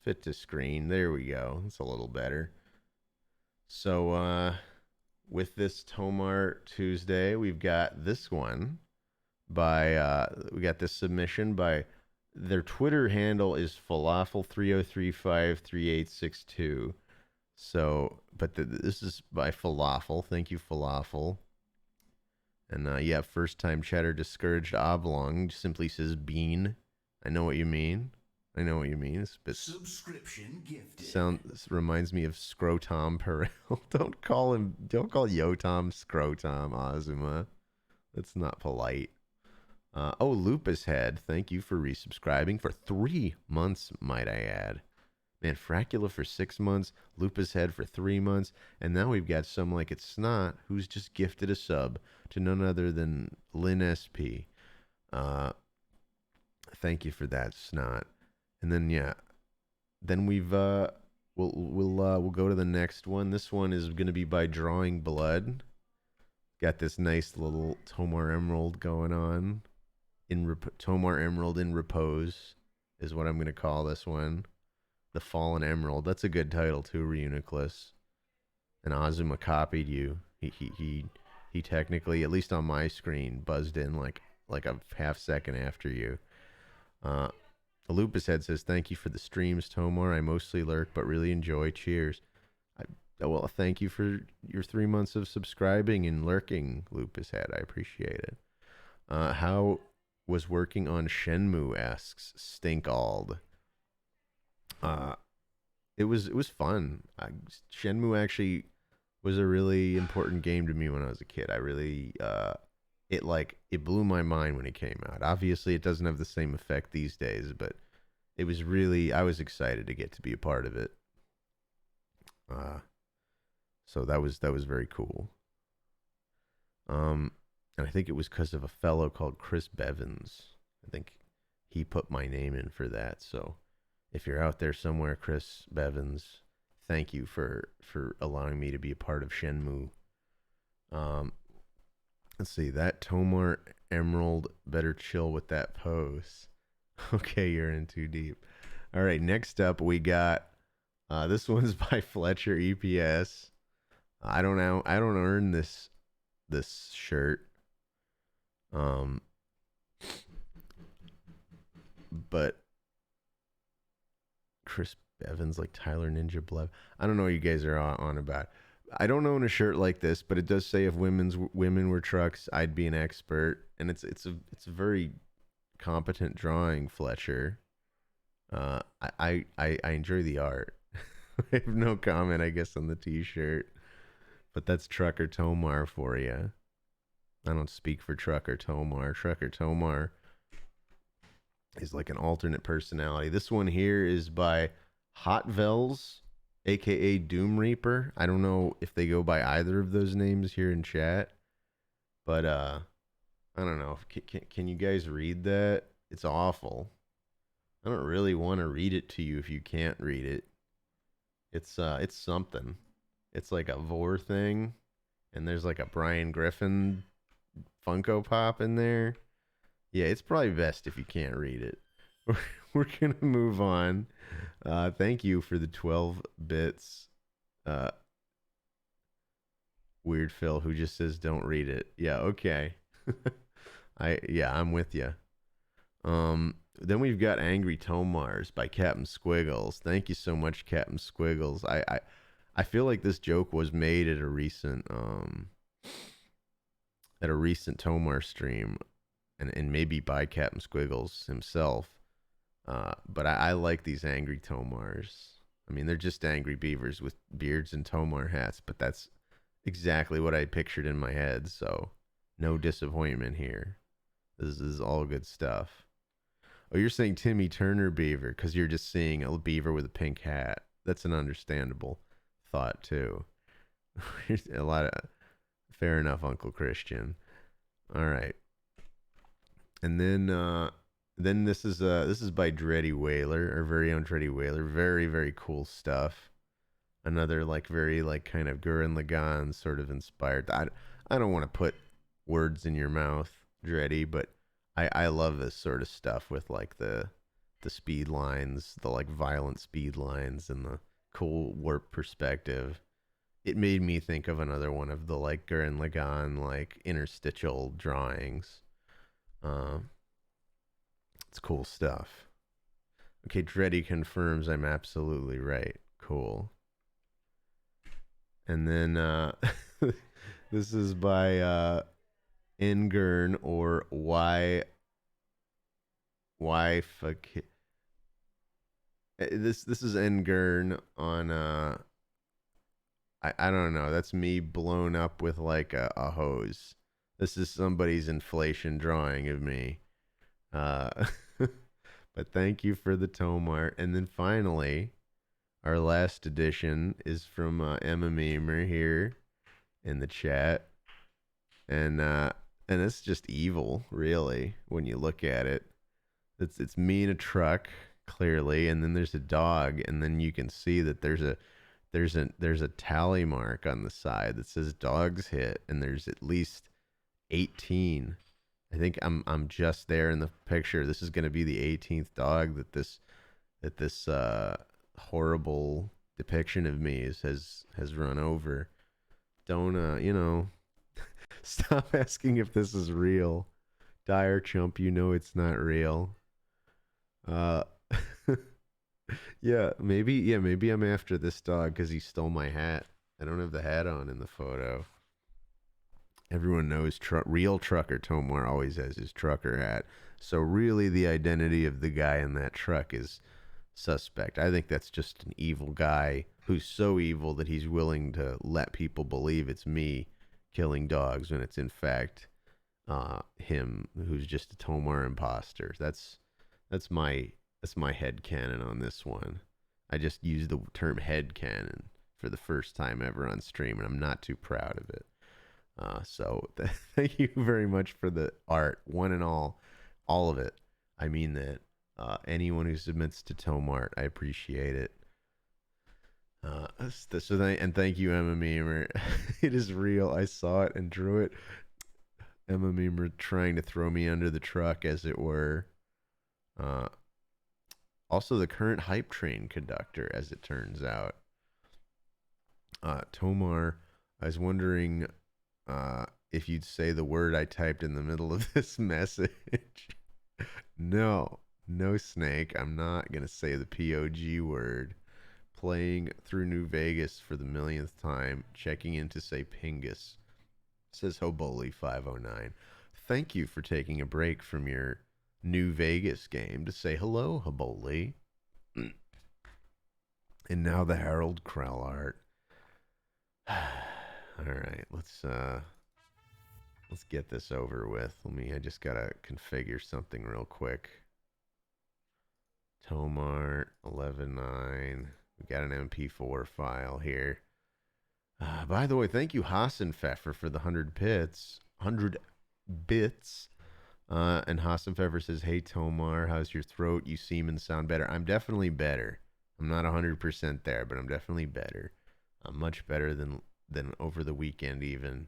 fit to screen. There we go. It's a little better. So with this Tomart Tuesday, we've got this one by we got this submission by their Twitter handle is falafel30353862. So, but this is by Falafel. Thank you, Falafel. And yeah, first time chatter discouraged oblong simply says bean. I know what you mean. I know what you mean. Subscription gifted. This reminds me of Scrotom Perel. Don't call Yotam Scrotom Azuma. That's not polite. Oh, Lupus Head, thank you for resubscribing for 3 months, might I add. Man, Fracula for 6 months, Lupus Head for 3 months, and now we've got Some Like It's Snot, who's just gifted a sub to none other than Lynn SP. Thank you for that, Snot. And then then we'll go to the next one. This one is going to be by Drawing Blood. Got this nice little Tomar Emerald going on. Tomar Emerald in Repose is what I'm going to call this one. The Fallen Emerald. That's a good title too, Reuniclus. And Azuma copied you. He technically, at least on my screen, buzzed in like a half second after you. Lupus Head says, "Thank you for the streams, Tomar. I mostly lurk, but really enjoy. Cheers." Well, thank you for your 3 months of subscribing and lurking, Lupus Head. I appreciate it. How was working on Shenmue? Asks Stinkald. It was fun. Shenmue actually was a really important game to me when I was a kid. I really it blew my mind when it came out. Obviously, it doesn't have the same effect these days, but it was really, I was excited to get to be a part of it. So that was very cool. And I think it was because of a fellow called Chris Bevins. I think he put my name in for that. So if you're out there somewhere, Chris Bevins, thank you for allowing me to be a part of Shenmue. Let's see, that Tomar Emerald better chill with that pose. Okay, you're in too deep. All right, next up we got this one's by Fletcher EPS. I don't know. I don't earn this shirt. But Chris Evans, like Tyler Ninja Blev. I don't know what you guys are on about. I don't own a shirt like this, but it does say if women were trucks, I'd be an expert, and it's a very competent drawing, Fletcher. I enjoy the art. I have no comment, I guess, on the T-shirt, but that's Trucker Tomar for you. I don't speak for Trucker Tomar. Trucker Tomar is like an alternate personality. This one here is by Hot Vels, aka Doom Reaper. I don't know if they go by either of those names here in chat, but I don't know. Can you guys read that? It's awful. I don't really want to read it to you if you can't read it. It's something. It's like a Vor thing, and there's like a Brian Griffin Funko Pop in there. Yeah, it's probably best if you can't read it. We're gonna move on. Thank you for the 12 bits. Weird Phil, who just says don't read it. Yeah, okay. I'm with you. Then we've got Angry Tomars by Captain Squiggles. Thank you so much, Captain Squiggles. I feel like this joke was made at a recent Tomar stream, and maybe by Captain Squiggles himself. But I like these angry Tomars. I mean, they're just angry beavers with beards and Tomar hats, but that's exactly what I pictured in my head, so no disappointment here. This is all good stuff. Oh, you're saying Timmy Turner beaver because you're just seeing a beaver with a pink hat. That's an understandable thought, too. A lot of... Fair enough, Uncle Christian. All right. And then this is by Dreddy Whaler, our very own Dreddy Whaler. Very, very cool stuff. Another like very like kind of Gurren Lagann sort of inspired. I don't want to put words in your mouth, Dreddy, but I love this sort of stuff with like the speed lines, the like violent speed lines, and the cool warp perspective. It made me think of another one of the like Gurren Lagann like interstitial drawings. It's cool stuff. Okay, Dreddy confirms I'm absolutely right. Cool. And then this is by Ngern or wife. This is Ngern on I don't know. That's me blown up with like a hose. This is somebody's inflation drawing of me. Uh, but thank you for the Tomart. And then finally, our last edition is from Emma Memer here in the chat, and it's just evil, really, when you look at it. It's me in a truck, clearly, and then there's a dog, and then you can see that there's a tally mark on the side that says dogs hit, and there's at least 18. I think I'm just there in the picture. This is going to be the 18th dog that this horrible depiction of me has run over. Don't stop asking if this is real. Dire chump, you know it's not real. Uh maybe I'm after this dog cuz he stole my hat. I don't have the hat on in the photo. Everyone knows real trucker Tomar always has his trucker hat. So really the identity of the guy in that truck is suspect. I think that's just an evil guy who's so evil that he's willing to let people believe it's me killing dogs when it's in fact him who's just a Tomar imposter. That's my head canon on this one. I just used the term head canon for the first time ever on stream, and I'm not too proud of it. Thank you very much for the art, one and all of it. I mean that. Anyone who submits to Tomart, I appreciate it. And thank you, Emma Memer. It is real. I saw it and drew it. Emma Memer trying to throw me under the truck, as it were. Also, the current hype train conductor, as it turns out. Tomar, I was wondering if you'd say the word I typed in the middle of this message. No, Snake. I'm not going to say the POG word. Playing through New Vegas for the millionth time, checking in to say Pingus, says Hoboli509. Thank you for taking a break from your New Vegas game to say hello, Hoboli. And now the Harold Krell art. All right, let's get this over with. I just gotta configure something real quick. Tomart 11.9. We got an MP4 file here. By the way, thank you, Hassenpfeffer, for the 100 bits. 100 bits. And Hassenpfeffer says, "Hey Tomar, how's your throat? You seem and sound better." I'm definitely better. I'm not 100% there, but I'm definitely better. I'm much better than over the weekend even.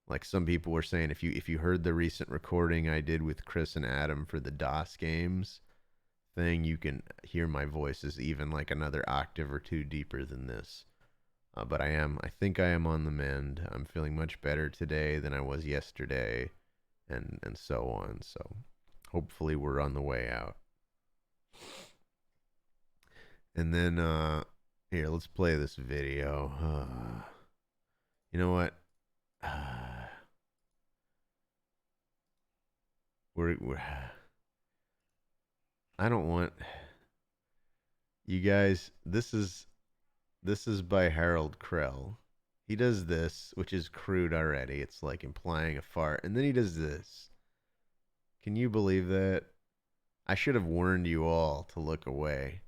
Like some people were saying, if you heard the recent recording I did with Chris and Adam for the DOS games thing, you can hear my voice is even like another octave or two deeper than this. But I think I am on the mend. I'm feeling much better today than I was yesterday, and so on. So hopefully we're on the way out. And then here, let's play this video. You know what? We're I don't want you guys. This is by Harold Krell. He does this, which is crude already. It's like implying a fart, and then he does this. Can you believe that? I should have warned you all to look away.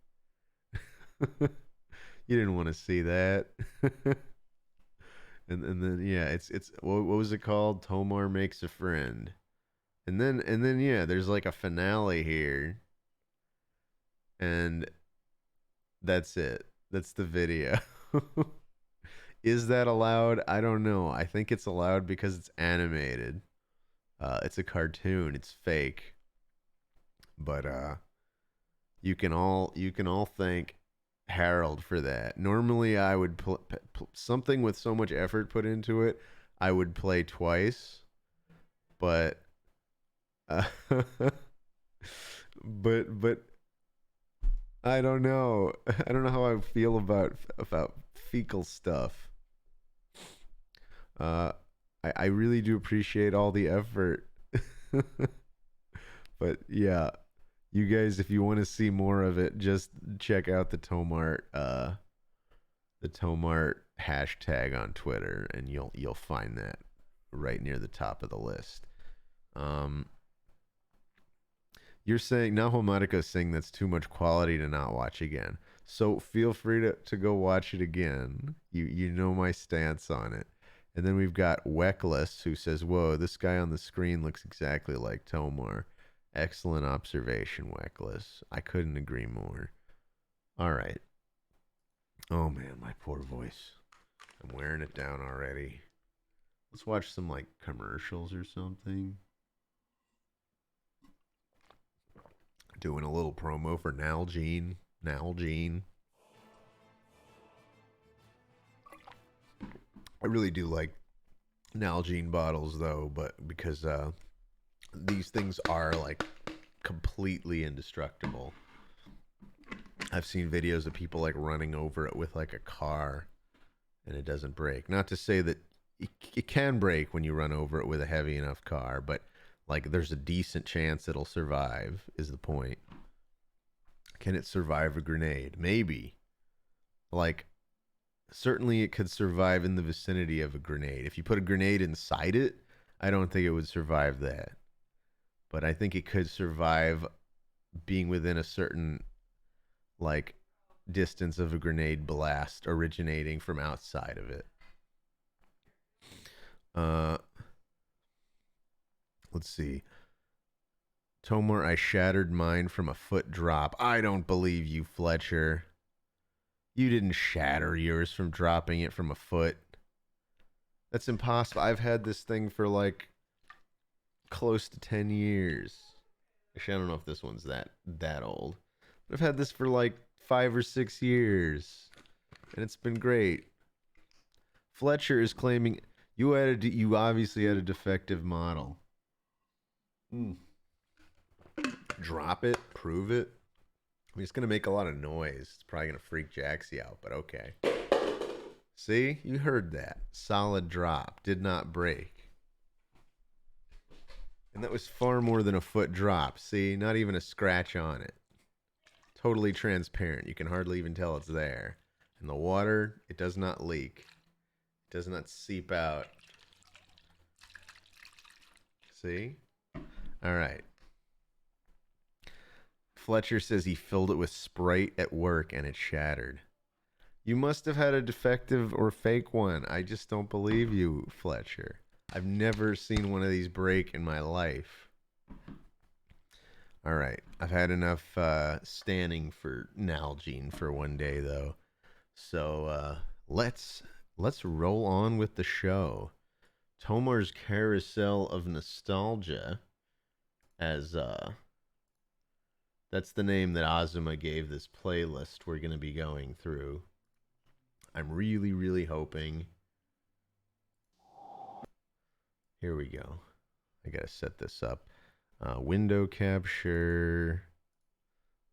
You didn't want to see that. and then yeah, it's what was it called? Tomar makes a friend. And then yeah, there's like a finale here. And that's it. That's the video. Is that allowed? I don't know. I think it's allowed because it's animated. It's a cartoon. It's fake. But you can all thank Harold for that. Normally, I would something with so much effort put into it, I would play twice. But but I don't know. I don't know how I feel about fecal stuff. I really do appreciate all the effort. But yeah, You guys, if you want to see more of it, just check out the Tomart hashtag on Twitter, and you'll find that right near the top of the list. Um, you're saying Nahomatica saying that's too much quality to not watch again. So feel free to go watch it again. You know my stance on it. And then we've got Weckless who says, "Whoa, this guy on the screen looks exactly like Tomar." Excellent observation, Weckless. I couldn't agree more. All right. Oh man, my poor voice. I'm wearing it down already. Let's watch some like commercials or something. Doing a little promo for Nalgene. Nalgene. I really do like Nalgene bottles though, but because these things are like completely indestructible. I've seen videos of people like running over it with like a car and it doesn't break. Not to say that it can break when you run over it with a heavy enough car, but like there's a decent chance it'll survive is the point. Can it survive a grenade? Maybe. Like certainly it could survive in the vicinity of a grenade. If you put a grenade inside it, I don't think it would survive that. But I think it could survive being within a certain like distance of a grenade blast originating from outside of it. Let's see. Tomar, I shattered mine from a foot drop. I don't believe you, Fletcher. You didn't shatter yours from dropping it from a foot. That's impossible. I've had this thing for like close to 10 years. Actually, I don't know if this one's that old. But I've had this for like 5 or 6 years. And it's been great. Fletcher is claiming you obviously had a defective model. Drop it, prove it. I mean, it's going to make a lot of noise. It's probably going to freak Jaxie out, but okay. See? You heard that. Solid drop. Did not break. And that was far more than a foot drop. See? Not even a scratch on it. Totally transparent. You can hardly even tell it's there. And the water, it does not leak. It does not seep out. See? All right. Fletcher says he filled it with Sprite at work and it shattered. You must have had a defective or fake one. I just don't believe you, Fletcher. I've never seen one of these break in my life. All right. I've had enough standing for Nalgene for one day, though. So let's roll on with the show. Tomar's Carousel of Nostalgia, as that's the name that Azuma gave this playlist we're going to be going through. I'm really, really hoping. Here we go. I got to set this up. Window capture.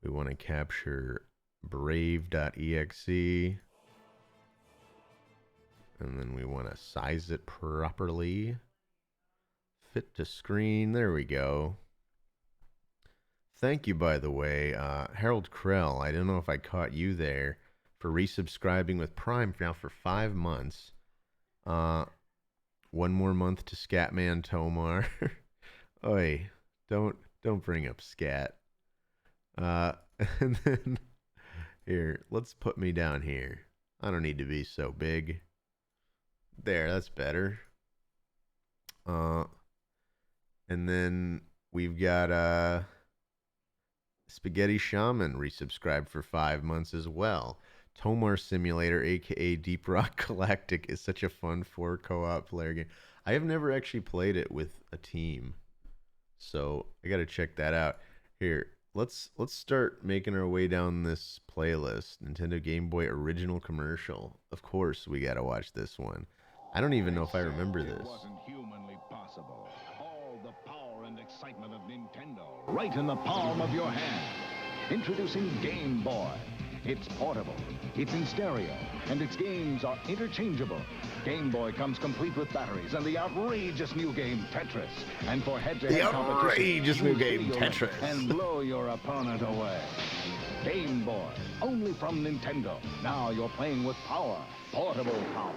We want to capture brave.exe. And then we want to size it properly. Fit to screen. There we go. Thank you, by the way, Harold Krell. I don't know if I caught you there for resubscribing with Prime now for 5 months. One more month to Scatman Tomar. Oi, don't bring up Scat. And then here, let's put me down here. I don't need to be so big. There, that's better. And then we've got Spaghetti Shaman resubscribed for 5 months as well. Tomar Simulator, aka Deep Rock Galactic, is such a fun 4 co-op player game. I have never actually played it with a team, so I gotta check that out. Here, let's start making our way down this playlist. Nintendo Game Boy original commercial. Of course, we gotta watch this one. I don't even know if I remember this. It wasn't humanly possible. All the power and excitement of Nintendo, right in the palm of your hand. Introducing Game Boy, It's portable, it's in stereo, and its games are interchangeable. Game Boy comes complete with batteries and the outrageous new game Tetris. And for head-to-head competition, outrageous new use game, video link Tetris. and blow your opponent away. Game Boy, only from Nintendo. Now you're playing with power, portable power.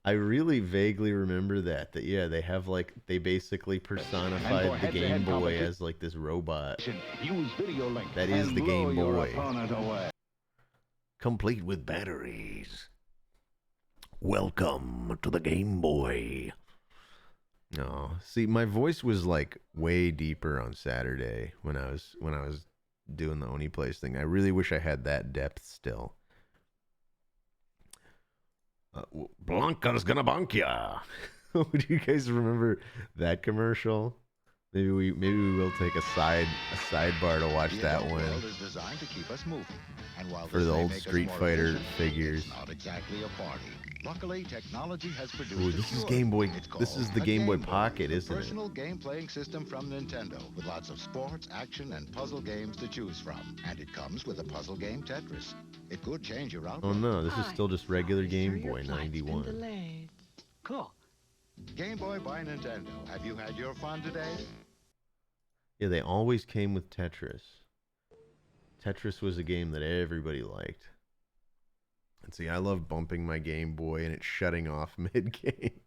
I really vaguely remember that yeah, they have like, they basically personified the Game Boy as like this robot. Use video link That is and the blow Game your Boy. opponent away. Complete with batteries. Welcome to the Game Boy. No, see, my voice was like way deeper on Saturday when I was doing the Oni Place thing. I really wish I had that depth still. Blanca's gonna bonk ya. Do you guys remember that commercial? Maybe we will take a sidebar to watch that one. Is designed to keep us moving. And while For this the may old make us Street more Fighter efficient, figures. It's not exactly a party. Luckily, technology has produced Ooh, a this is cure. Game Boy. It's This is called the a Game Boy Pocket, the isn't it? personal game-playing system from Nintendo with lots of sports, action, and puzzle games to choose from. And it comes with a puzzle game Tetris. It could change your outlook. Oh no, this is Hi. still just regular Game Sure, your Boy flight's been 91. delayed. Cool. Game Boy by Nintendo. Have you had your fun today? Yeah, they always came with Tetris. Tetris was a game that everybody liked. And see, I love bumping my Game Boy and it's shutting off mid-game.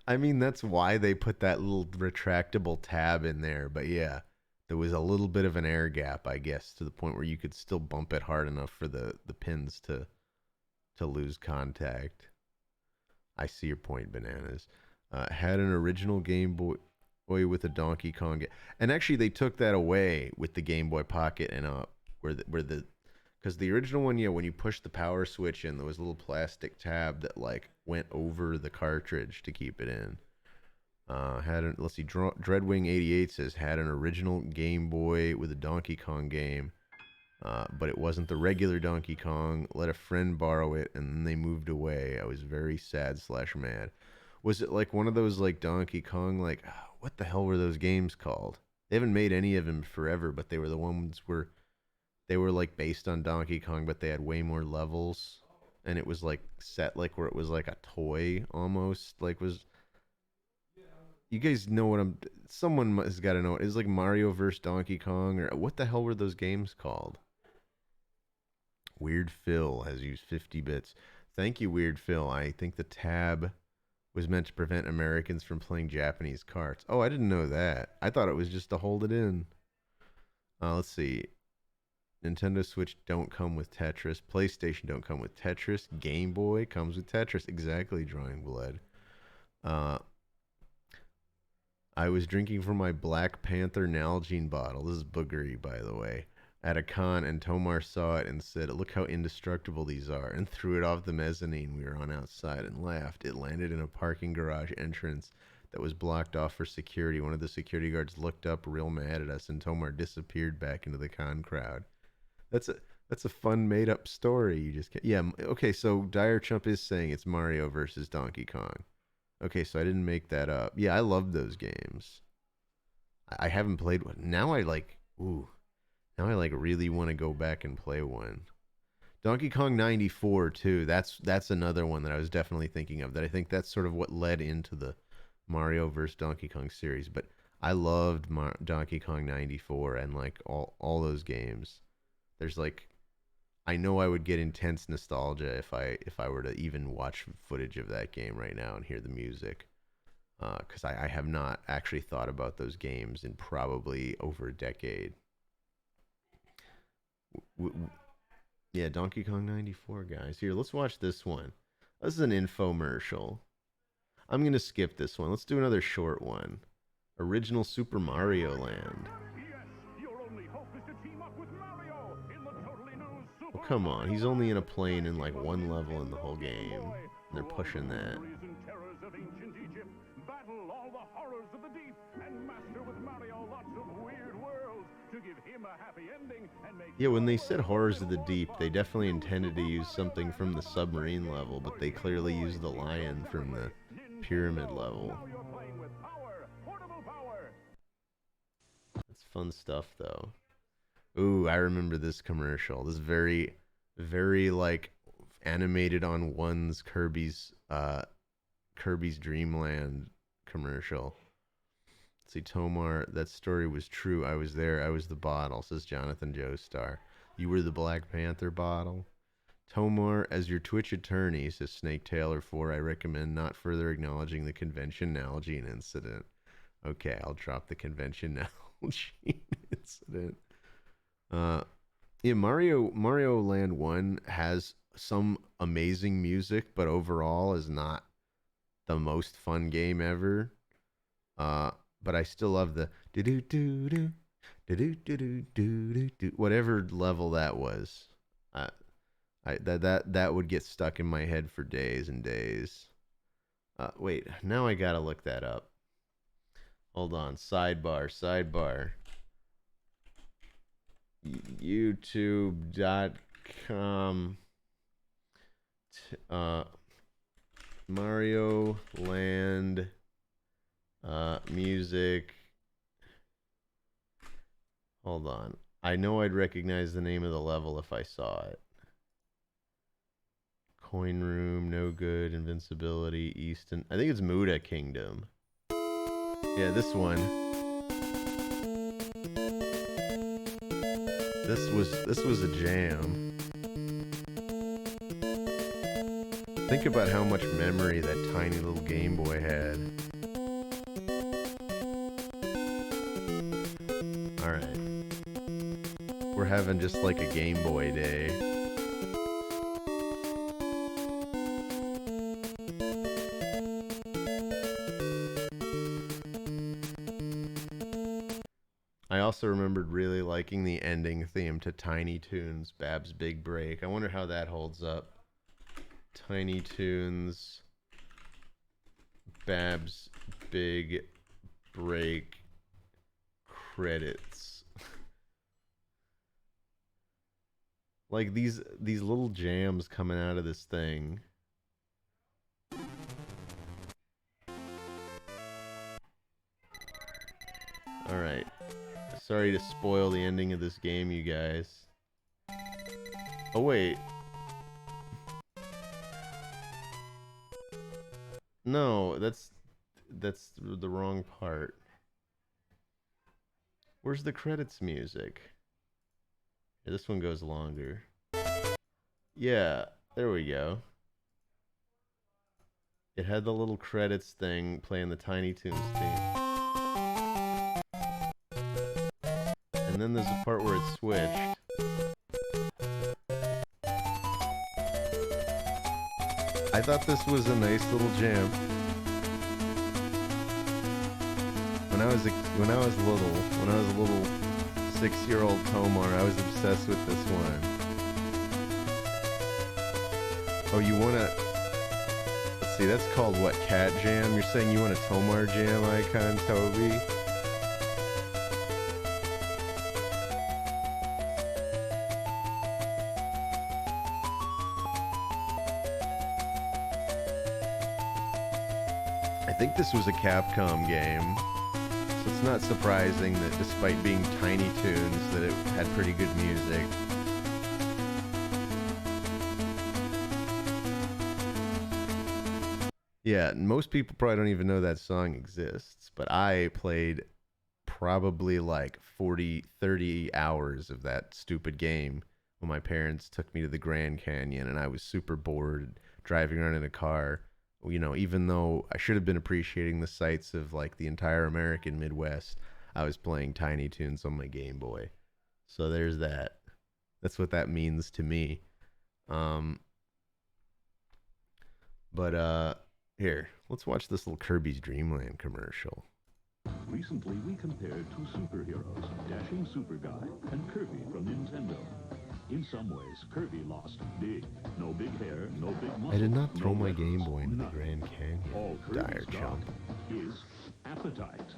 I mean, that's why they put that little retractable tab in there. But yeah, there was a little bit of an air gap, I guess, to the point where you could still bump it hard enough for the pins to lose contact. I see your point, Bananas. Had an original Game Boy with a Donkey Kong game. And actually, they took that away with the Game Boy Pocket and up, because the original one, yeah, when you push the power switch in, there was a little plastic tab that like went over the cartridge to keep it in. Let's see, Dreadwing 88 says had an original Game Boy with a Donkey Kong game, but it wasn't the regular Donkey Kong. Let a friend borrow it, and then they moved away. I was very sad/mad. Was it like one of those like Donkey Kong, like, what the hell were those games called? They haven't made any of them forever, but they were the ones where they were like based on Donkey Kong, but they had way more levels, and it was like set like where it was like a toy almost. Like, was you guys know what I'm? Someone has got to know. It was like Mario vs. Donkey Kong, or what the hell were those games called? Weird Phil has used 50 bits. Thank you, Weird Phil. I think the tab was meant to prevent Americans from playing Japanese carts. Oh, I didn't know that. I thought it was just to hold it in. Let's see. Nintendo Switch don't come with Tetris. PlayStation don't come with Tetris. Game Boy comes with Tetris. Exactly, Drawing Blood. I was drinking from my Black Panther Nalgene bottle. This is boogery, by the way. At a con, and Tomar saw it and said, "Look how indestructible these are," and threw it off the mezzanine we were on outside and laughed. It landed in a parking garage entrance that was blocked off for security. One of the security guards looked up real mad at us, and Tomar disappeared back into the con crowd. That's a fun made up story. You just can't, yeah. Okay, so Dire Chump is saying it's Mario versus Donkey Kong. Okay, so I didn't make that up. Yeah, I love those games. I haven't played one. Now I like, ooh. Now I like really want to go back and play one. Donkey Kong 94 too. That's another one that I was definitely thinking of. That I think that's sort of what led into the Mario vs. Donkey Kong series. But I loved Donkey Kong 94 and like all those games. There's like, I know I would get intense nostalgia if I were to even watch footage of that game right now and hear the music. Because I have not actually thought about those games in probably over a decade. Yeah, Donkey Kong 94, guys. Here, let's watch this one. This is an infomercial. I'm going to skip this one. Let's do another short one. Original Super Mario Land. Oh, come on. He's only in a plane in like one level in the whole game. And they're pushing that. Yeah, when they said Horrors of the Deep, they definitely intended to use something from the submarine level, but they clearly used the lion from the pyramid level. That's fun stuff, though. Ooh, I remember this commercial. This very, very like animated on one's Kirby's Dreamland commercial. Let's see, Tomar, that story was true. I was there. I was the bottle, says Jonathan Joestar. You were the Black Panther bottle? Tomar, as your Twitch attorney, says Snake Taylor 4, I recommend not further acknowledging the convention Nalgene incident. Okay, I'll drop the convention Nalgene incident. Yeah, Mario Land 1 has some amazing music, but overall is not the most fun game ever. But I still love the do do do do do do do do do whatever level that was. That would get stuck in my head for days and days. Wait, now I gotta look that up. Hold on, sidebar. YouTube.com Mario Land music. Hold on. I know I'd recognize the name of the level if I saw it. Coin Room, No Good, Invincibility, Easton. I think it's Muda Kingdom. Yeah, this one. This was a jam. Think about how much memory that tiny little Game Boy had. Alright. We're having just like a Game Boy day. I also remembered really liking the ending theme to Tiny Toons, Bab's Big Break. I wonder how that holds up. Tiny Toons, Bab's Big Break credits. Like these little jams coming out of this thing. All right. Sorry to spoil the ending of this game, you guys. Oh wait. No, that's the wrong part. Where's the credits music? Yeah, this one goes longer. Yeah, there we go. It had the little credits thing playing the Tiny Toons theme. And then there's a part where it switched. I thought this was a nice little jam. When I was a little 6-year-old Tomar, I was obsessed with this one. Oh, you wanna? Let's see, that's called what? Cat Jam? You're saying you want a Tomar Jam icon, Toby? I think this was a Capcom game, so it's not surprising that despite being Tiny Toons, that it had pretty good music. Yeah, most people probably don't even know that song exists, but I played probably like 30 hours of that stupid game when my parents took me to the Grand Canyon and I was super bored driving around in a car. You know, even though I should have been appreciating the sights of like the entire American Midwest, I was playing Tiny Toons on my Game Boy. So there's that. That's what that means to me. Here, let's watch this little Kirby's Dream Land commercial. Recently, we compared two superheroes, Dashing Super Guy and Kirby from Nintendo. In some ways, Kirby lost big. No big hair, no big muscles. I did not throw no my weapons, Game Boy into the none. Grand Canyon. All Dire Kirby's chump. got is appetite.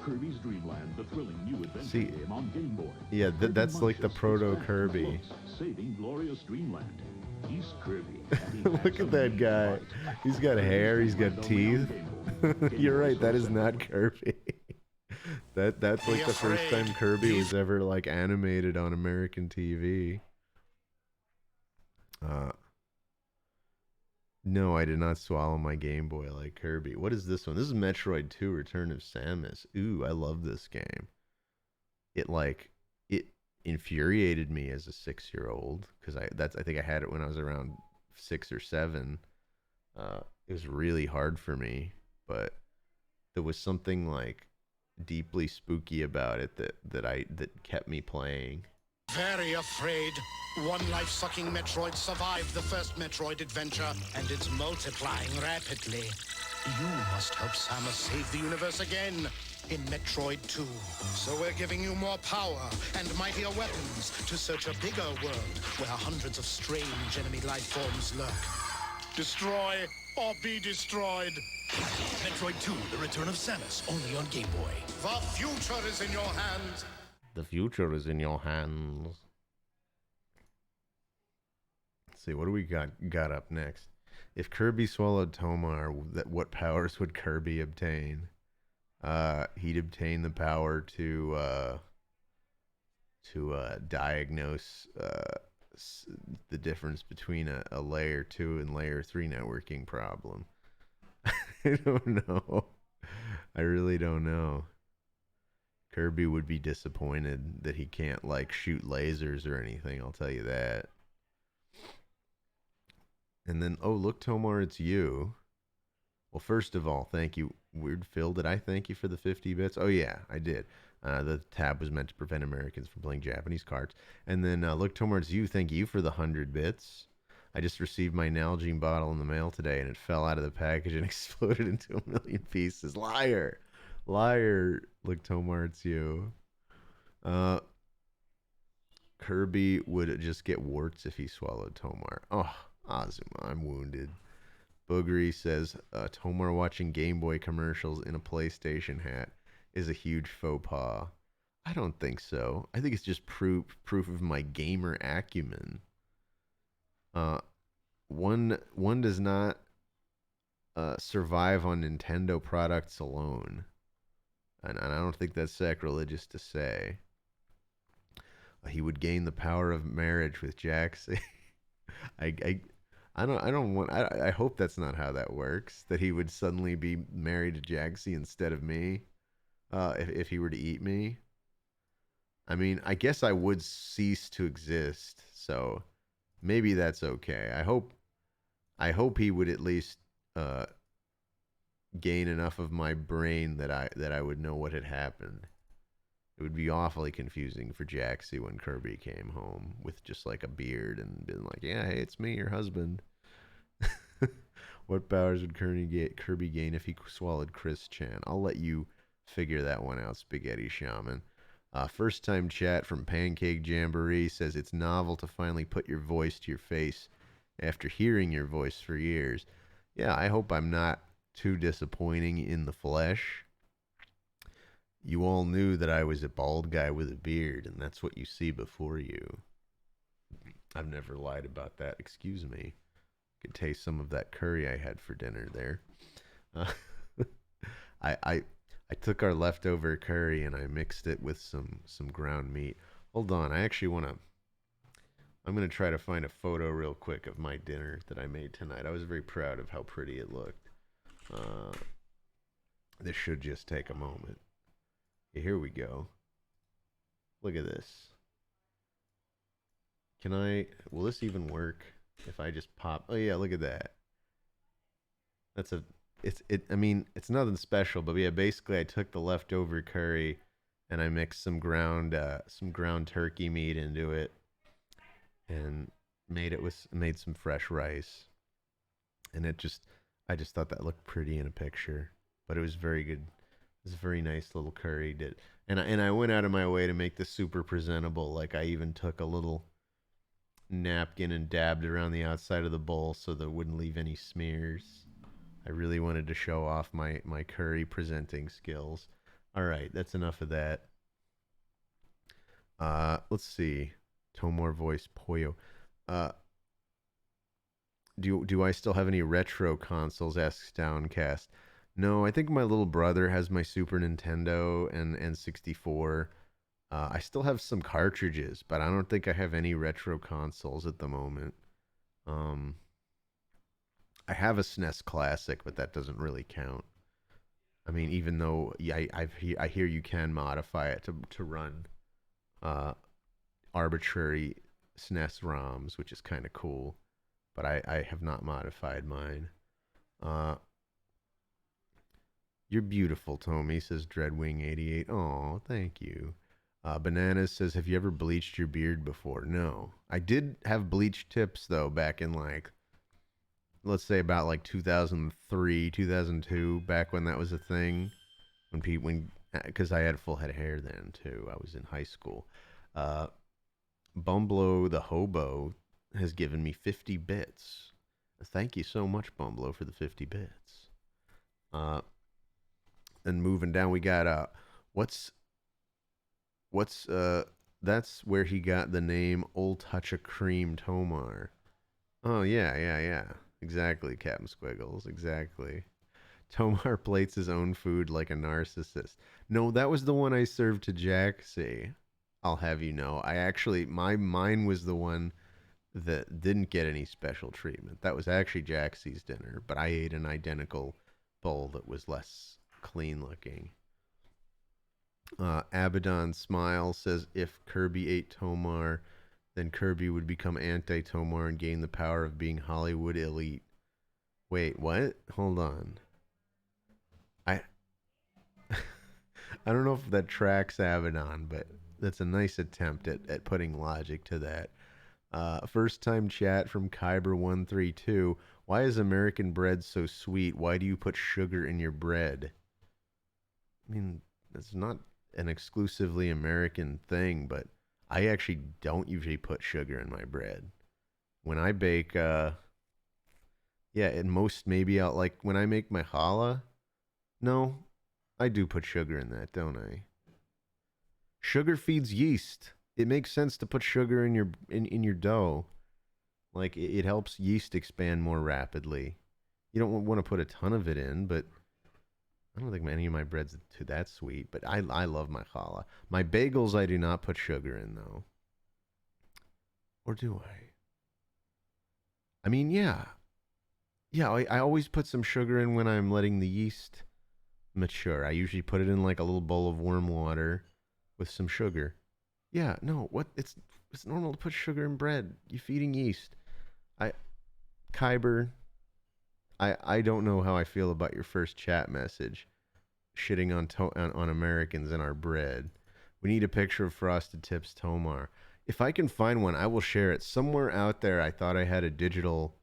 Kirby's Dream Land, the thrilling new adventure See, game on Game Boy. Yeah, Kirby that's like the munches, proto extracts, Kirby. floats, saving glorious Dreamland. He's Kirby. and he Look packs at a that mean guy. heart. He's got Kirby's hair, he's Dream got Land only on teeth. Game Boy. Game You're Boy right, that is stores not everywhere. Kirby. That's like the first time Kirby was ever like animated on American TV. Uh, no, I did not swallow my Game Boy like Kirby. What is this one? This is Metroid 2: Return of Samus. Ooh, I love this game. It infuriated me as a 6-year-old because I think I had it when I was around 6 or 7. It was really hard for me, but there was something like deeply spooky about it that kept me playing. Very afraid. One life-sucking Metroid survived the first Metroid adventure, and it's multiplying rapidly. You must help Samus save the universe again in Metroid 2. So we're giving you more power and mightier weapons to search a bigger world where hundreds of strange enemy life forms lurk. Destroy or be destroyed. Metroid 2, The Return of Samus, only on Game Boy. The future is in your hands. The future is in your hands. Let's see, what do we got up next? If Kirby swallowed Tomar, what powers would Kirby obtain? He'd obtain the power to diagnose the difference between a layer 2 and layer 3 networking problem. I don't know. I really don't know. Kirby would be disappointed that he can't like shoot lasers or anything, I'll tell you that. And then, oh, look, Tomar, it's you. Well, first of all, thank you. Weird Phil, did I thank you for the 50 bits? Oh, yeah, I did. The tab was meant to prevent Americans from playing Japanese cards. And then, look, Tomar, it's you. Thank you for the 100 bits. I just received my Nalgene bottle in the mail today, and it fell out of the package and exploded into a million pieces. Liar. Liar. Look, Tomar, it's you. Kirby would just get warts if he swallowed Tomar. Oh, Azuma, I'm wounded. Boogery says, Tomar watching Game Boy commercials in a PlayStation hat is a huge faux pas. I don't think so. I think it's just proof of my gamer acumen. One does not survive on Nintendo products alone. And I don't think that's sacrilegious to say. He would gain the power of marriage with Jaxie. I hope that's not how that works. That he would suddenly be married to Jaxie instead of me, if he were to eat me. I mean, I guess I would cease to exist. So maybe that's okay. I hope he would at least gain enough of my brain that I would know what had happened. It would be awfully confusing for Jaxie when Kirby came home with just like a beard and been like, yeah, hey, it's me, your husband. What powers would Kirby gain if he swallowed Chris Chan? I'll let you figure that one out, Spaghetti Shaman. First time chat from Pancake Jamboree says it's novel to finally put your voice to your face after hearing your voice for years. Yeah, I hope I'm not too disappointing in the flesh. You all knew that I was a bald guy with a beard, and that's what you see before you. I've never lied about that. Excuse me. Could taste some of that curry I had for dinner there. I took our leftover curry and I mixed it with some ground meat. Hold on, I'm gonna try to find a photo real quick of my dinner that I made tonight. I was very proud of how pretty it looked. This should just take a moment. Here we go. Look at this. Will this even work if I just pop? Oh yeah, look at that. It's nothing special, but yeah, basically I took the leftover curry and I mixed some ground turkey meat into it and made some fresh rice. And I just thought that looked pretty in a picture, but it was very good. It's a very nice little curry. And I went out of my way to make this super presentable. Like I even took a little napkin and dabbed around the outside of the bowl so that it wouldn't leave any smears. I really wanted to show off my curry presenting skills. All right, that's enough of that. Let's see. Tomar voice Poyo. Do I still have any retro consoles? Asks Downcast. No, I think my little brother has my Super Nintendo and N64. I still have some cartridges, but I don't think I have any retro consoles at the moment. Um, I have a SNES Classic, but that doesn't really count. I mean, even though I hear you can modify it to run uh, arbitrary SNES ROMs, which is kind of cool. But I have not modified mine. Uh, you're beautiful, Tommy, says Dreadwing88. Oh, thank you. Bananas says, have you ever bleached your beard before? No. I did have bleached tips, though, back in like, let's say about like 2003, 2002, back when that was a thing. Because I had full head of hair then, too. I was in high school. Uh, Bumblo the Hobo has given me 50 bits. Thank you so much, Bumblo, for the 50 bits. And moving down, we got what's that's where he got the name Old Touch of Cream Tomar. Oh yeah. Exactly, Captain Squiggles. Exactly. Tomar plates his own food like a narcissist. No, that was the one I served to Jaxie. I'll have you know. I actually mine was the one that didn't get any special treatment. That was actually Jaxie's dinner, but I ate an identical bowl that was less clean looking. Abaddon Smile says if Kirby ate Tomar, then Kirby would become anti-Tomar and gain the power of being Hollywood elite. Wait, what? Hold on. I I don't know if that tracks Abaddon, but that's a nice attempt at putting logic to that. First time chat from Kyber132. Why is American bread so sweet? Why do you put sugar in your bread? I mean, that's not an exclusively American thing, but I actually don't usually put sugar in my bread. When I bake, yeah, at most maybe I'll like when I make my challah. No, I do put sugar in that, don't I? Sugar feeds yeast. It makes sense to put sugar in your dough. Like it helps yeast expand more rapidly. You don't want to put a ton of it in, but I don't think any of my bread's too that sweet. But I love my challah. My bagels I do not put sugar in though. Or do I? I mean, yeah. I always put some sugar in when I'm letting the yeast mature. I usually put it in like a little bowl of warm water with some sugar. Yeah, no, what? It's normal to put sugar in bread. You're feeding yeast. I Kyber, I don't know how I feel about your first chat message, shitting on Americans and our bread. We need a picture of Frosted Tips Tomar. If I can find one, I will share it somewhere out there. I thought I had a digital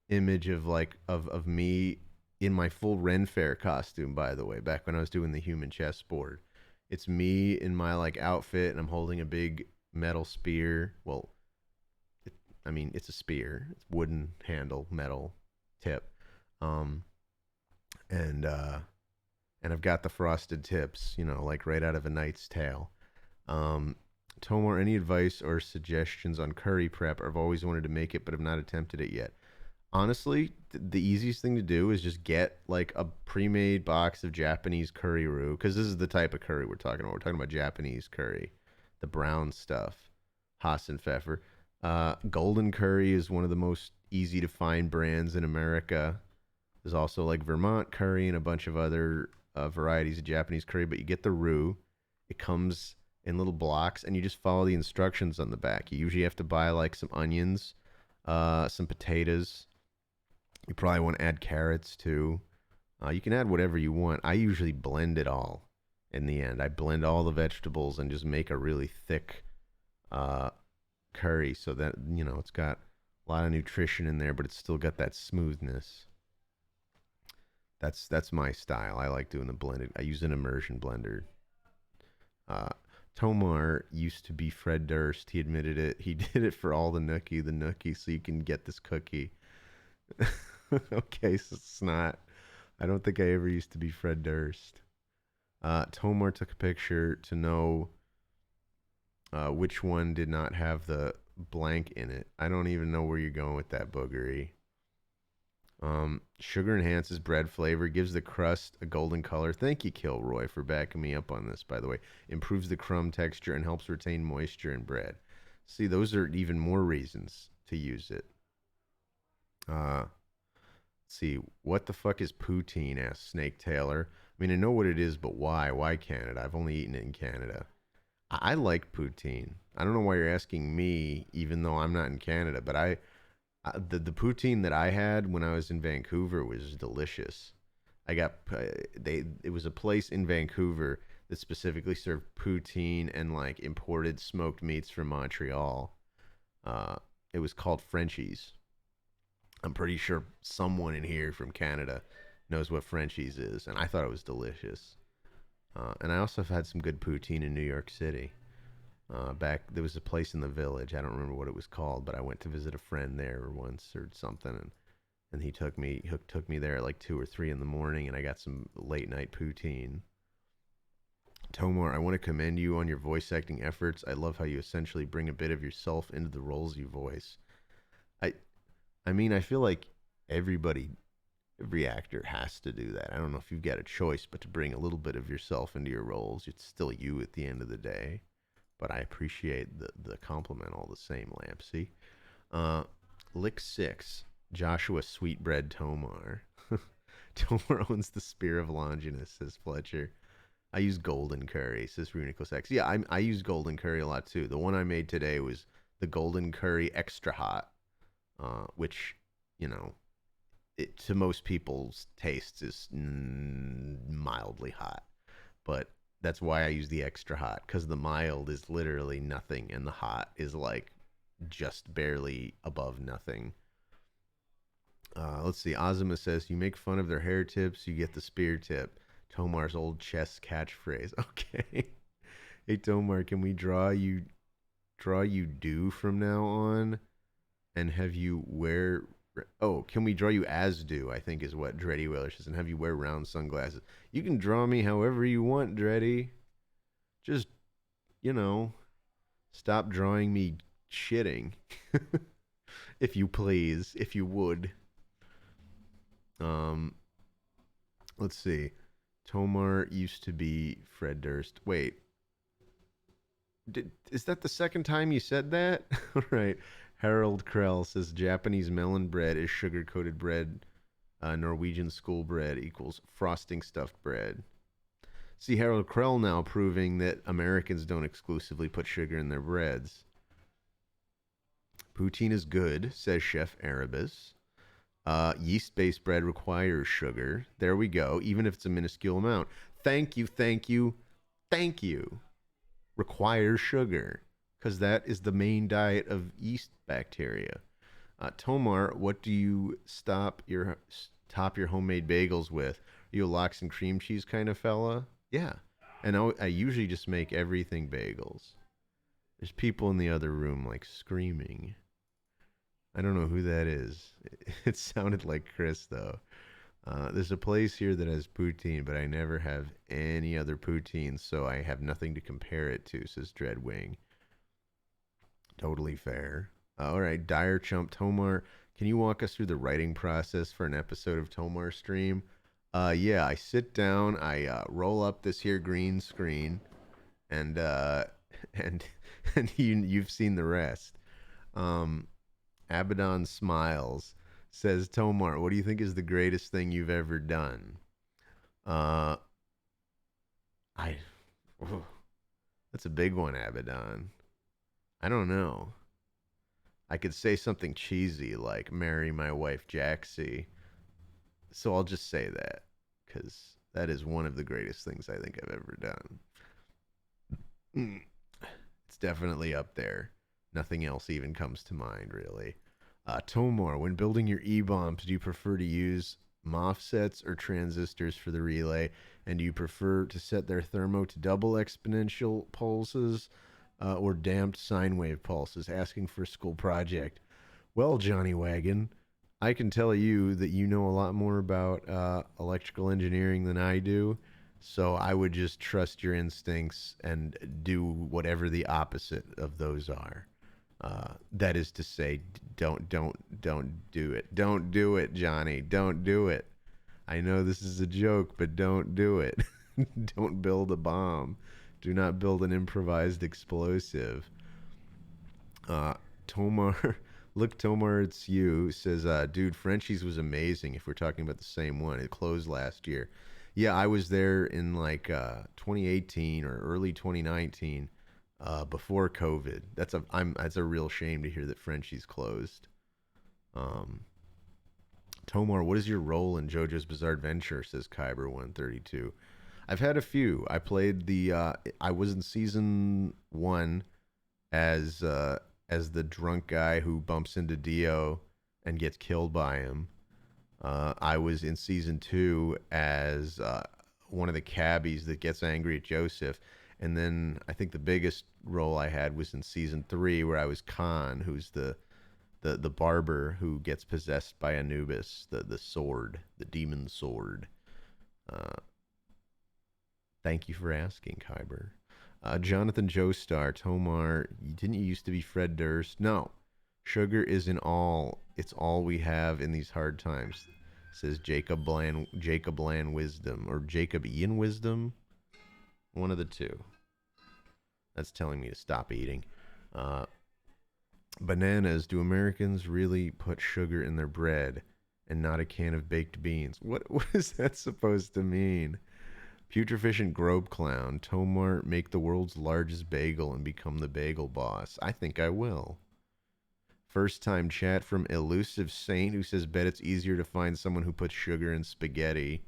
image of of me in my full Ren Fair costume. By the way, back when I was doing the human chessboard, it's me in my like outfit, and I'm holding a big metal spear. Well, I mean, it's a spear. It's wooden handle, metal tip. Um, and and I've got the frosted tips, like right out of A Knight's Tale. Um, Tomar, any advice or suggestions on curry prep? I've always wanted to make it, but have not attempted it yet. Honestly, the easiest thing to do is just get like a pre-made box of Japanese curry roux, because this is the type of curry we're talking about. We're talking about Japanese curry, the brown stuff, Hassenpfeffer. Golden Curry is one of the most easy to find brands in America. There's also like Vermont curry and a bunch of other varieties of Japanese curry, but you get the roux. It comes in little blocks, and you just follow the instructions on the back. You usually have to buy like some onions, some potatoes. You probably want to add carrots too. You can add whatever you want. I usually blend it all in the end. I blend all the vegetables and just make a really thick uh, curry so that, it's got a lot of nutrition in there, but it's still got that smoothness. That's my style. I like doing the blended. I use an immersion blender. Uh, Tomar used to be Fred Durst. He admitted it. He did it for all the nookie, so you can get this cookie. Okay, so it's not. I don't think I ever used to be Fred Durst. Tomar took a picture to know which one did not have the blank in it. I don't even know where you're going with that, Boogery. Sugar enhances bread flavor, gives the crust a golden color. Thank you, Kilroy, for backing me up on this, by the way. Improves the crumb texture and helps retain moisture in bread. See, those are even more reasons to use it. Let's see, what the fuck is poutine? Asked Snake Taylor. I mean, I know what it is, but why? Why Canada? I've only eaten it in Canada. I like poutine. I don't know why you're asking me, even though I'm not in Canada, but the poutine that I had when I was in Vancouver was delicious. I got it was a place in Vancouver that specifically served poutine and like imported smoked meats from Montreal. It was called Frenchies. I'm pretty sure someone in here from Canada knows what Frenchies is, and I thought it was delicious. And I also have had some good poutine in New York City. Back there was a place in the Village. I don't remember what it was called, but I went to visit a friend there once or something, and he took me there at like 2 or 3 in the morning, and I got some late night poutine. Tomar, I want to commend you on your voice acting efforts. I love how you essentially bring a bit of yourself into the roles you voice. I I mean, I feel like everybody, every actor has to do that. I don't know if you've got a choice, but to bring a little bit of yourself into your roles. It's still you at the end of the day. But I appreciate the compliment all the same, Lampsey. Uh, Lick 6, Joshua Sweetbread Tomar. Tomar owns the Spear of Longinus, says Fletcher. I use golden curry, says Runicos X. Yeah, I use golden curry a lot too. The one I made today was the golden curry extra hot, which, you know, to most people's tastes is mildly hot. But that's why I use the extra hot, because the mild is literally nothing and the hot is like just barely above nothing. Let's see. Azuma says, you make fun of their hair tips, you get the spear tip. Tomar's old chess catchphrase. Okay. Hey Tomar, can we draw you do from now on and have you wear can we draw you as do, I think is what Dreddy Whaler says, and have you wear round sunglasses. You can draw me however you want, Dreddy. Just, you know, stop drawing me shitting. If you please, if you would. Let's see. Tomar used to be Fred Durst. Wait. Is that the second time you said that? All right. Harold Krell says Japanese melon bread is sugar coated bread. Norwegian school bread equals frosting stuffed bread. See, Harold Krell now proving that Americans don't exclusively put sugar in their breads. Poutine is good, says Chef Erebus. Yeast-based bread requires sugar. There we go, even if it's a minuscule amount. Thank you, thank you, thank you. Requires sugar, because that is the main diet of yeast bacteria. Tomar, what do you top your homemade bagels with? Are you a lox and cream cheese kind of fella? Yeah. And I usually just make everything bagels. There's people in the other room like screaming. I don't know who that is. It sounded like Chris, though. There's a place here that has poutine, but I never have any other poutine, so I have nothing to compare it to, says Dreadwing. Totally fair. All right, Dire Chump Tomar, can you walk us through the writing process for an episode of TomarStream? Yeah, I sit down, I roll up this here green screen, and and you've seen the rest. Abaddon smiles, says, Tomar, what do you think is the greatest thing you've ever done? I That's a big one, Abaddon. I don't know. I could say something cheesy like marry my wife Jaxie. So I'll just say that, because that is one of the greatest things I think I've ever done. It's definitely up there. Nothing else even comes to mind, really. Tomar, when building your E-bombs, do you prefer to use MOSFETs or transistors for the relay? And do you prefer to set their thermo to double exponential pulses or damped sine wave pulses? Asking for a school project. Well, Johnny Wagon, I can tell you that you know a lot more about electrical engineering than I do. So I would just trust your instincts and do whatever the opposite of those are. That is to say, don't do it. Don't do it, Johnny. Don't do it. I know this is a joke, but don't do it. Don't build a bomb. Do not build an improvised explosive. Tomar, look, Tomar, it's you. Says, dude, Frenchie's was amazing. If we're talking about the same one, it closed last year. Yeah, I was there in like 2018 or early 2019, before COVID. That's a real shame to hear that Frenchie's closed. Um, Tomar, what is your role in JoJo's Bizarre Adventure? Says Kyber132. I've had a few. I played I was in season 1 as the drunk guy who bumps into Dio and gets killed by him. I was in season 2 as one of the cabbies that gets angry at Joseph, and then I think the biggest role I had was in season 3 where I was Khan, who's the barber who gets possessed by Anubis, the sword, the demon sword. Thank you for asking, Kyber. Jonathan Joestar, Tomar, didn't you used to be Fred Durst? No. Sugar is in all. It's all we have in these hard times. Says Jacob Bland Wisdom. Or Jacob Ian Wisdom. One of the two. That's telling me to stop eating. Bananas. Do Americans really put sugar in their bread and not a can of baked beans? What is that supposed to mean? Putreficient Grobe Clown. Tomar, make the world's largest bagel and become the bagel boss. I think I will. First time chat from Elusive Saint, who says, bet it's easier to find someone who puts sugar in spaghetti.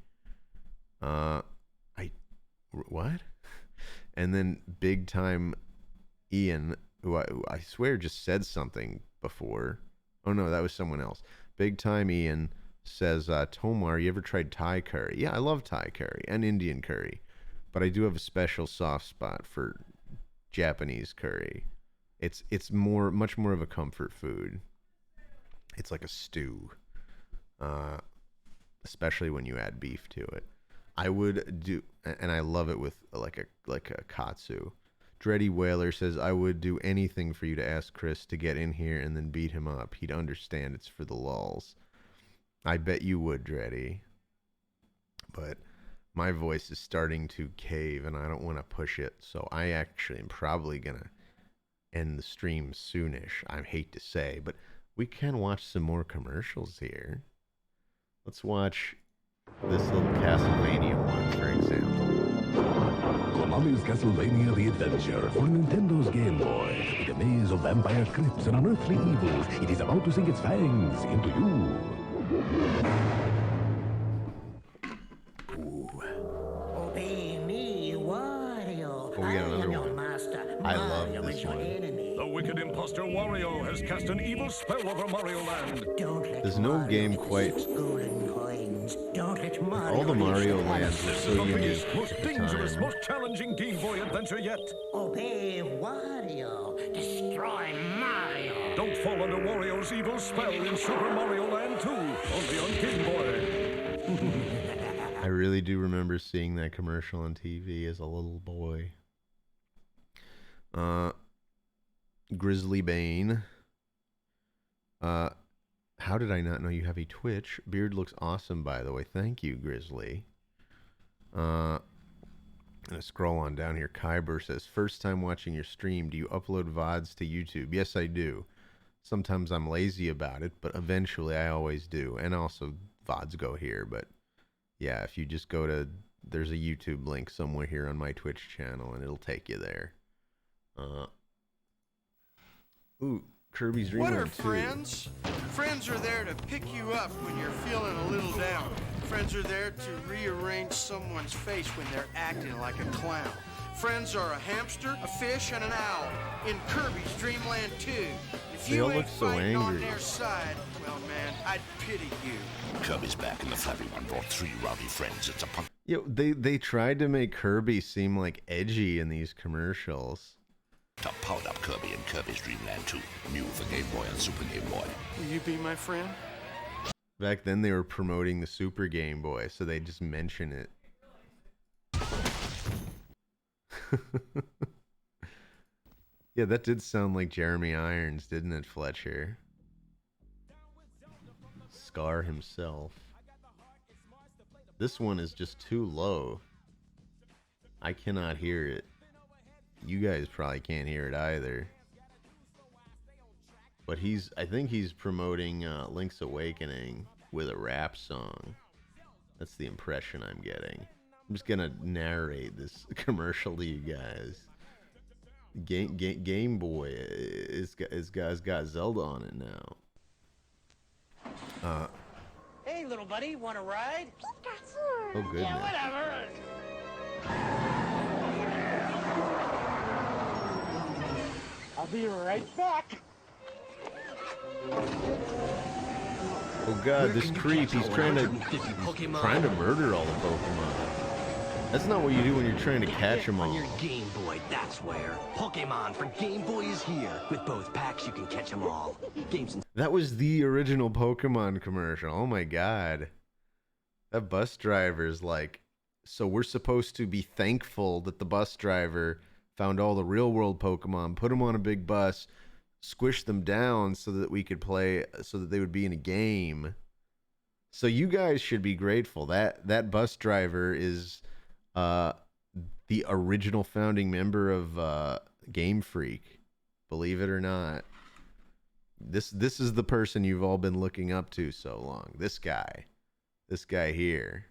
What? And then big time Ian, who I swear just said something before. Oh no, that was someone else. Big time Ian says, Tomar, you ever tried Thai curry? Yeah, I love Thai curry and Indian curry, but I do have a special soft spot for Japanese curry. It's much more of a comfort food. It's like a stew, especially when you add beef to it. I would do, and I love it with like a katsu. Dreddy Whaler says, I would do anything for you to ask Chris to get in here and then beat him up. He'd understand it's for the lulz. I bet you would, Dreddy. But my voice is starting to cave and I don't want to push it. So I actually am probably going to end the stream soonish. I hate to say, but we can watch some more commercials here. Let's watch this little Castlevania one, for example. Konami's Castlevania The Adventure for Nintendo's Game Boy. With a maze of vampire crypts and unearthly evils, it is about to sink its fangs into you. Obey me, Wario. Oh, we got I another am your one. master. I love Mario this is your one. enemy. The wicked imposter Wario has cast an evil spell over Mario Land. Don't let There's no Mario game get the quite- 6 golden coins. Don't let Mario All the Mario reach the lands are palace. so The unique biggest, most at the dangerous, time. most challenging Game Boy adventure yet. Obey Wario. Destroy Mario. Don't fall under Wario's evil spell in Super Mario Land 2, only on Game Boy. I really do remember seeing that commercial on TV as a little boy. Grizzly Bane. How did I not know you have a Twitch? Beard looks awesome, by the way. Thank you, Grizzly. I'm gonna scroll on down here. Kyber says, first time watching your stream. Do you upload VODs to YouTube? Yes, I do. Sometimes I'm lazy about it, but eventually I always do. And also VODs go here, but yeah, if you just go to, there's a YouTube link somewhere here on my Twitch channel, and it'll take you there. Ooh, Kirby's Dream What are Land 2. friends? Friends are there to pick you up when you're feeling a little down. Friends are there to rearrange someone's face when they're acting like a clown. Friends are a hamster, a fish, and an owl in Kirby's Dream Land 2. If They you all ain't look so fighting on angry. their side, well, man, I'd pity you. Kirby's back and the flabby one brought 3 rowdy friends. It's a punk. Yo, they tried to make Kirby seem like edgy in these commercials. To powered up Kirby in Kirby's Dream Land 2. New for Game Boy and Super Game Boy. Will you be my friend? Back then they were promoting the Super Game Boy, so they just mention it. Yeah, that did sound like Jeremy Irons, didn't it, Fletcher? Scar himself. This one is just too low. I cannot hear it. You guys probably can't hear it either. But I think he's promoting Link's Awakening with a rap song. That's the impression I'm getting. I'm just gonna narrate this commercial to you guys. Game Boy is got Zelda on it now. Hey, little buddy, want to ride? Oh goodness. Yeah, whatever. I'll be right back. Oh god, this creep, he's trying to murder all the Pokemon. That's not what you do when you're trying to catch them all. On your Game Boy, that's where. Pokemon for Game Boy is here. With both packs, you can catch them all. Games and That was the original Pokemon commercial. Oh my god. That bus driver's like, so we're supposed to be thankful that the bus driver found all the real world Pokemon, put them on a big bus, squish them down so that we could play, so that they would be in a game. So you guys should be grateful. That bus driver is the original founding member of Game Freak. Believe it or not. This is the person you've all been looking up to so long. This guy here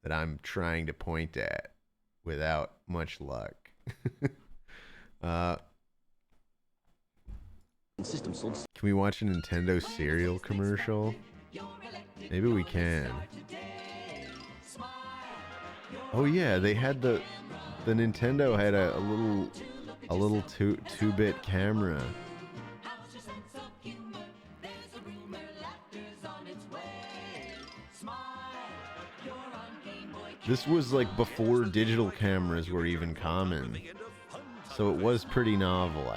that I'm trying to point at without much luck. system sold. Can we watch a Nintendo cereal commercial? Maybe we can. Oh yeah, they had the Nintendo had a little 2-bit camera. This was like before digital cameras were even common. So it was pretty novel.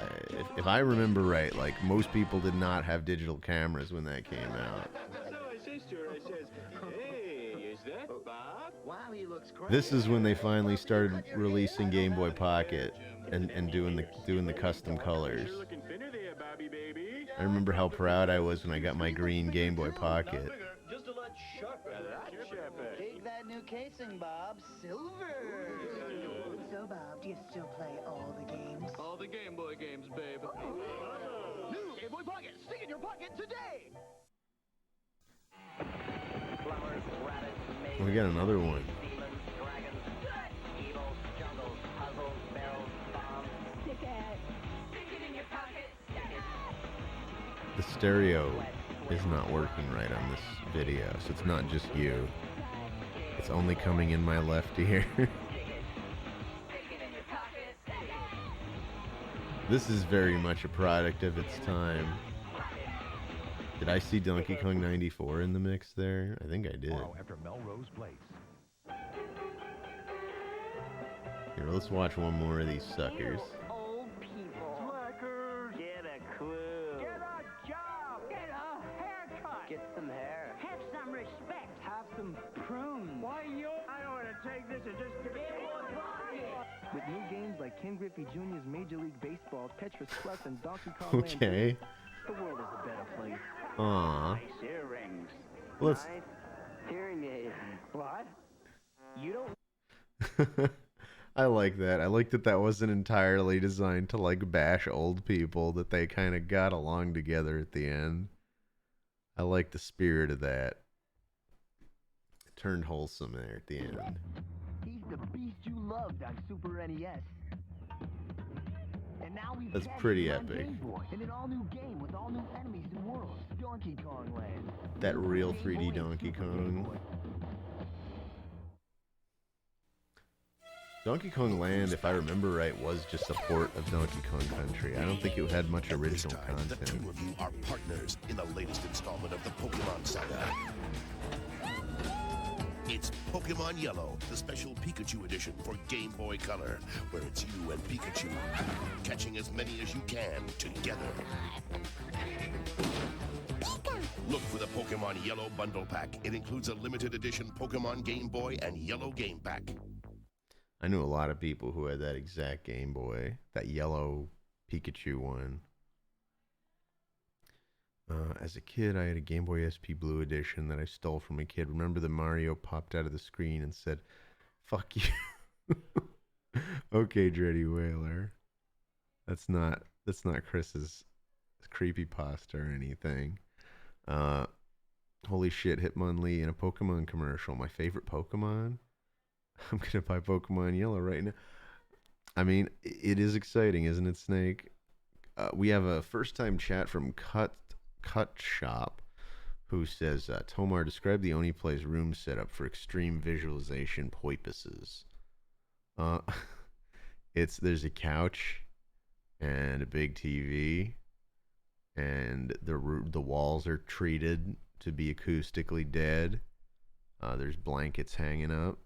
If I remember right, like most people did not have digital cameras when that came out. This is when they finally started releasing Game Boy Pocket and doing the custom colors. I remember how proud I was when I got my green Game Boy Pocket. Take that new casing, Bob. Silver. So, Bob, do you still play all the games? All the Game Boy games, babe. New Game Boy Pocket. Stick in your pocket today. Plumbers, rabbits, We got another one. demons, dragons, evil, jungles, puzzles, barrels, bombs. Stick it. Stick it in your pocket. The stereo is not working right on this video, so it's not just you. It's only coming in my left ear. This is very much a product of its time. Did I see Donkey Kong 94 in the mix there? I think I did. After Melrose Place. Here, let's watch one more of these suckers. Old people. Slackers. Get a clue. Get a job. Get a haircut. Get some hair. Have some respect. Have some prunes. Why you? I don't want to take this and just give it to With new games like Ken Griffey Jr.'s Major League Baseball, Tetris Plus, and Donkey Kong Land, Okay. the world is a better place. Aww. Nice earrings. Let's. Nice hearing aid. What? You don't... I like that. I like that that wasn't entirely designed to like bash old people, that they kind of got along together at the end. I like the spirit of that. It turned wholesome there at the end. He's the beast you loved on Super NES. And now we've That's cast pretty him on epic. Game Boy, in an all-new game with all new enemies and worlds. Donkey Kong Land. That real 3D Donkey Kong. Donkey Kong Land, if I remember right, was just a port of Donkey Kong Country. I don't think it had much original The two content. of you are partners in the latest installment of the Pokemon saga. It's Pokemon Yellow, the special Pikachu edition for Game Boy Color, where it's you and Pikachu catching as many as you can together. Look for the Pokemon Yellow Bundle Pack. It includes a limited edition Pokemon Game Boy and Yellow Game Pack. I knew a lot of people who had that exact Game Boy, that yellow Pikachu one. As a kid, I had a Game Boy SP Blue Edition that I stole from a kid. Remember the Mario popped out of the screen and said, "Fuck you." Okay, Dreddy Whaler. That's not Chris's creepypasta or anything. Holy shit, Hitmonlee in a Pokemon commercial. My favorite Pokemon? I'm gonna buy Pokemon Yellow right now. I mean, it is exciting, isn't it, Snake? We have a first-time chat from Cut Shop, who says, Tomar, describe the Oni Plays room setup for extreme visualization purposes. There's a couch and a big TV, and the walls are treated to be acoustically dead. There's blankets hanging up.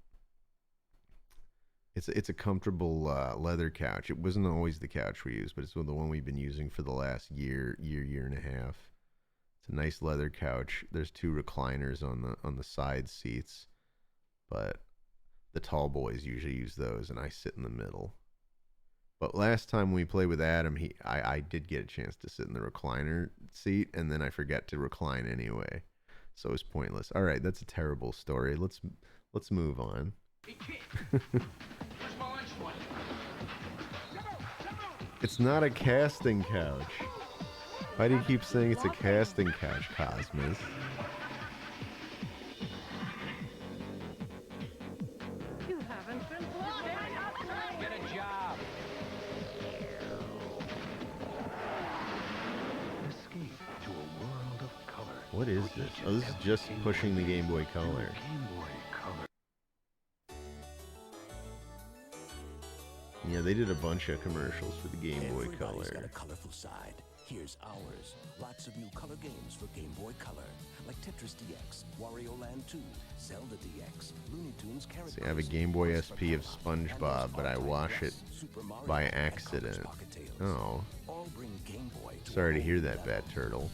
It's a comfortable leather couch. It wasn't always the couch we used, but it's the one we've been using for the last year and a half. It's a nice leather couch. There's 2 recliners on the side seats, but the tall boys usually use those, and I sit in the middle. But last time we played with Adam, I did get a chance to sit in the recliner seat, and then I forgot to recline anyway, so it was pointless. All right, that's a terrible story. Let's move on. It's not a casting couch. Why do you keep saying it's a casting couch, Cosmos? You haven't been Get a job. Escape to a world of color. What is this? Oh, this is just pushing the Game Boy Color. Game Boy Color. Yeah, they did a bunch of commercials for the Game Boy Everybody's Color. got a colorful side. Here's ours. Lots of new color games for Game Boy Color, like Tetris DX, Wario Land 2, Zelda DX, Looney Tunes characters. See, I have a Game Boy SP of SpongeBob, but I wash it by accident. Oh. All bring Game Boy to Sorry to hear that, Bat Turtle.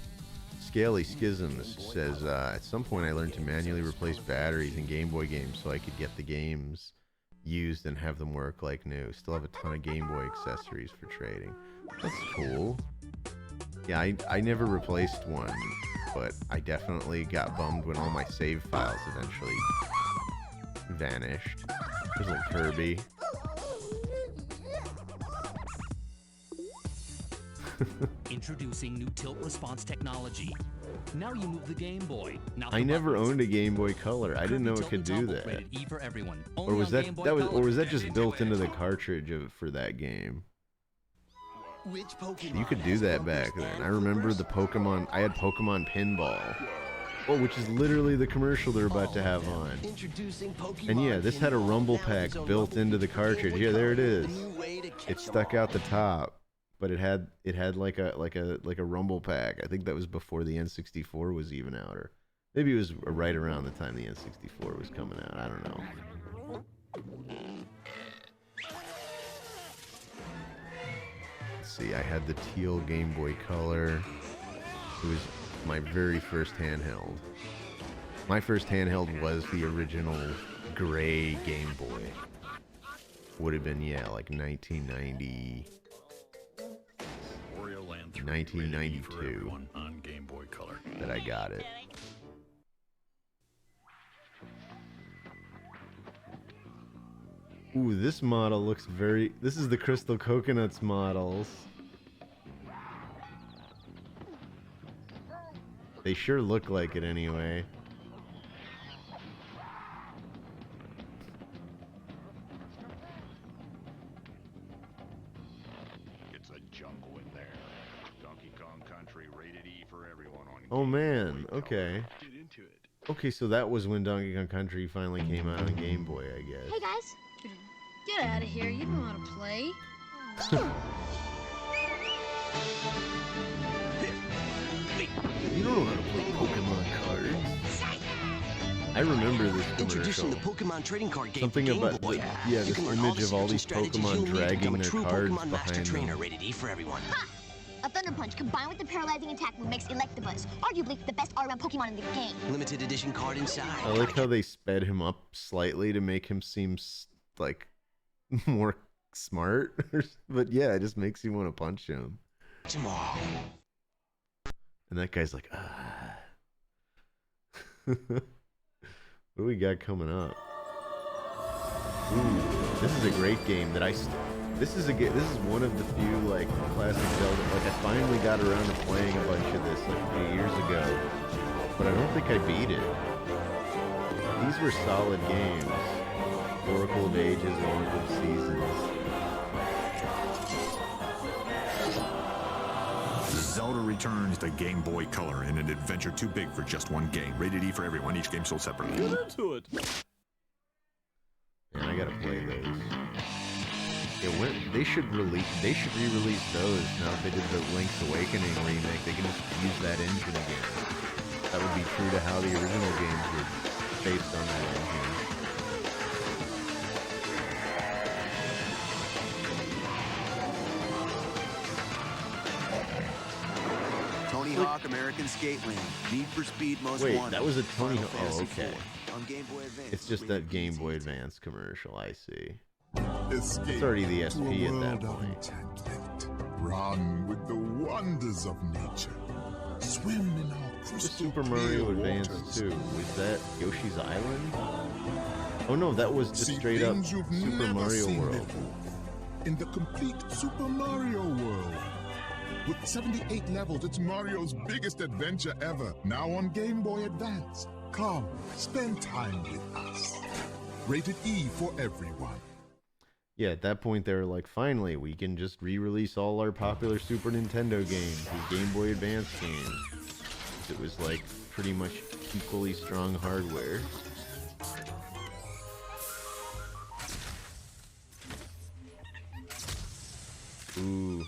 Scaly Schisms says, at some point I learned to manually replace batteries in Game Boy games so I could get the games used and have them work like new. Still have a ton of Game Boy accessories for trading. That's cool. Yeah, I never replaced one, but I definitely got bummed when all my save files eventually vanished. There's a little Kirby. Introducing new tilt response technology. Now you move the Game Boy. Now I never owned a Game Boy Color. I didn't know it could do that. Rated E for everyone. Or was that just built into the cartridge for that game? Which Pokemon You could do that back then. I remember the Pokemon. I had Pokemon Pinball. Oh, which is literally the commercial they're about to have on. Introducing Pokemon And yeah, this had a rumble pack built into the cartridge. Yeah, there it is. It stuck out the top, but it had like a rumble pack. I think that was before the N64 was even out, or maybe it was right around the time the N64 was coming out. I don't know. Let's see, I had the teal Game Boy Color. It was my very first handheld. My first handheld was the original gray Game Boy. Would have been, yeah, like 1990. 1992 on Game Boy Color that I got it. Ooh, this model looks very... This is the Crystal Coconuts models. They sure look like it anyway. It's a jungle in there. Donkey Kong Country rated E for everyone on Oh man, okay. Get into it. Okay, so that was when Donkey Kong Country finally came out on Game Boy, I guess. Hey guys, get out of here. You know how to play. You don't know how to play Pokemon cards. I remember this commercial. Introducing the Pokemon trading card game Something for Game about Boy. yeah, You this can learn all image the of all secrets and these strategies Pokemon you'll need to dragging become a their true cards Pokemon Master behind Trainer, them. rated E for everyone. A Thunder Punch combined with the paralyzing attack move makes Electabuzz arguably the best all-around Pokemon in the game. Limited edition card inside. I like how they sped him up slightly to make him seem like more smart, but yeah, it just makes you want to punch him. Tomorrow. And that guy's like, ah. What do we got coming up? Ooh, this is a great game that this is one of the few like classic Zelda. Like I finally got around to playing a bunch of this like a few years ago, but I don't think I beat it. These were solid games. Oracle of Ages, Oracle of Seasons. Zelda returns to Game Boy Color in an adventure too big for just one game. Rated E for everyone. Each game sold separately. Get into it. Man, I gotta play those. They should re-release those now that they did the Link's Awakening remake. They can just use that engine again. That would be true to how the original games were based on that engine. Tony Hawk American Skate Land, Need for Speed Most Wait, Wanted. that was a Tony Final Hawk. Oh, Fantasy okay. IV on Game Boy Advance. It's just that Game Boy Advance commercial. I see. Escape It's already the to SP a at that world of point. enchantment. Run with the wonders of nature. Swim in our The crystal Super clear Mario Advance waters. 2. Was that Yoshi's Island? Oh no, that was just See straight up things you've Super never Mario seen World. before. In the complete Super Mario World. With 78 levels, it's Mario's biggest adventure ever. Now on Game Boy Advance. Come, spend time with us. Rated E for everyone. Yeah, at that point they were like, finally, we can just re-release all our popular Super Nintendo games as Game Boy Advance games. It was like pretty much equally strong hardware. Ooh.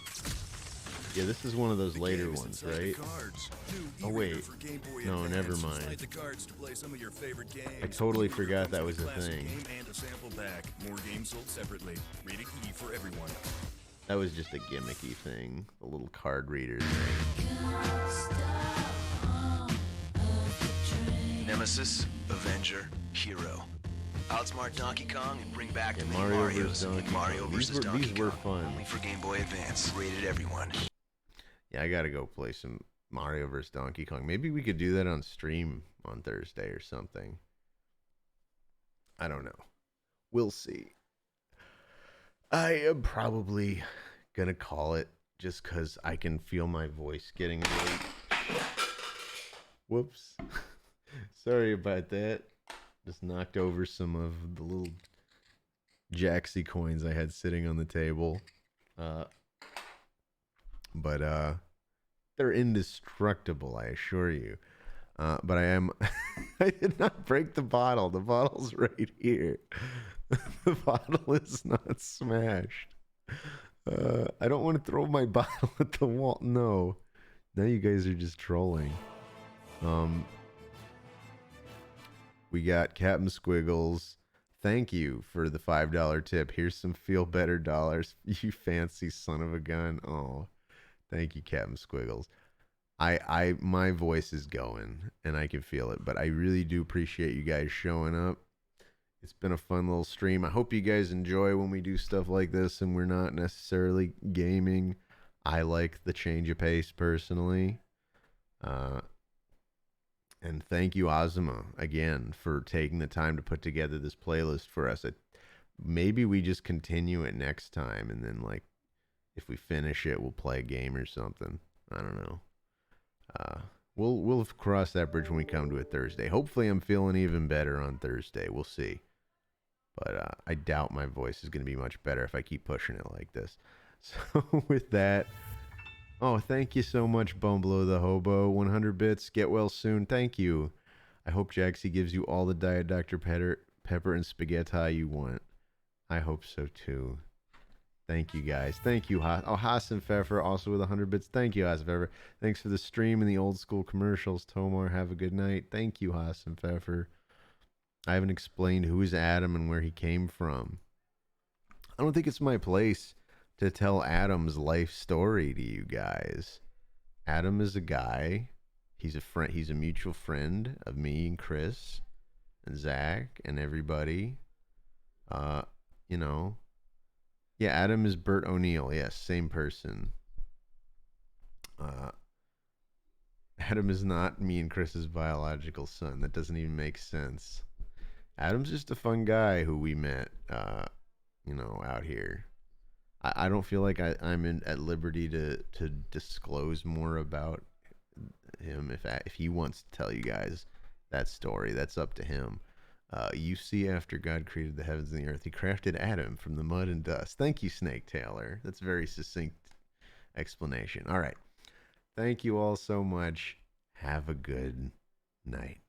Yeah, this is one of those later ones, right? Oh wait. No, never mind. I totally forgot that was a thing. And a sample pack. More games sold separately. Rated E for everyone. That was just a gimmicky thing. The little card reader thing. Nemesis, Avenger, Hero. Outsmart Donkey Kong and bring back the many Mario Marios vs. in Donkey Mario Kong. vs. Donkey These were Kong. fun. Only for Game Boy Advance. Rated everyone. Yeah, I gotta go play some Mario vs. Donkey Kong. Maybe we could do that on stream on Thursday or something. I don't know. We'll see. I am probably gonna call it just because I can feel my voice getting really... Whoops. Sorry about that. Just knocked over some of the little Jaxie coins I had sitting on the table. But they're indestructible, I assure you. But I am... I did not break the bottle. The bottle's right here. The bottle is not smashed. I don't want to throw my bottle at the wall. No. Now you guys are just trolling. We got Captain Squiggles. Thank you for the $5 tip. Here's some feel better dollars. You fancy son of a gun. Oh, thank you, Captain Squiggles. My voice is going and I can feel it, but I really do appreciate you guys showing up. It's been a fun little stream. I hope you guys enjoy when we do stuff like this and we're not necessarily gaming. I like the change of pace personally. And thank you, Ozma, again, for taking the time to put together this playlist for us. Maybe we just continue it next time, and then, like, if we finish it, we'll play a game or something. I don't know. We'll cross that bridge when we come to it Thursday. Hopefully I'm feeling even better on Thursday. We'll see. But I doubt my voice is going to be much better if I keep pushing it like this. So with that... Oh, thank you so much, Bumblo the Hobo. 100 bits. Get well soon. Thank you. I hope Jaxie gives you all the Diet Dr. Pepper and spaghetti you want. I hope so, too. Thank you, guys. Thank you, Hassan Pfeffer, also with 100 bits. Thank you, Hassan Pfeffer. Thanks for the stream and the old school commercials. Tomar, have a good night. Thank you, Hassan Pfeffer. I haven't explained who is Adam and where he came from. I don't think it's my place to tell Adam's life story to you guys. Adam is a guy. He's a friend. He's a mutual friend of me and Chris and Zach and everybody. You know, Yeah, Adam is Bert O'Neill. Yes, same person. Adam is not me and Chris's biological son. That doesn't even make sense. Adam's just a fun guy who we met, out here. I don't feel like I'm at liberty to disclose more about him. If he wants to tell you guys that story, that's up to him. You see, after God created the heavens and the earth, he crafted Adam from the mud and dust. Thank you, Snake Taylor. That's a very succinct explanation. All right. Thank you all so much. Have a good night.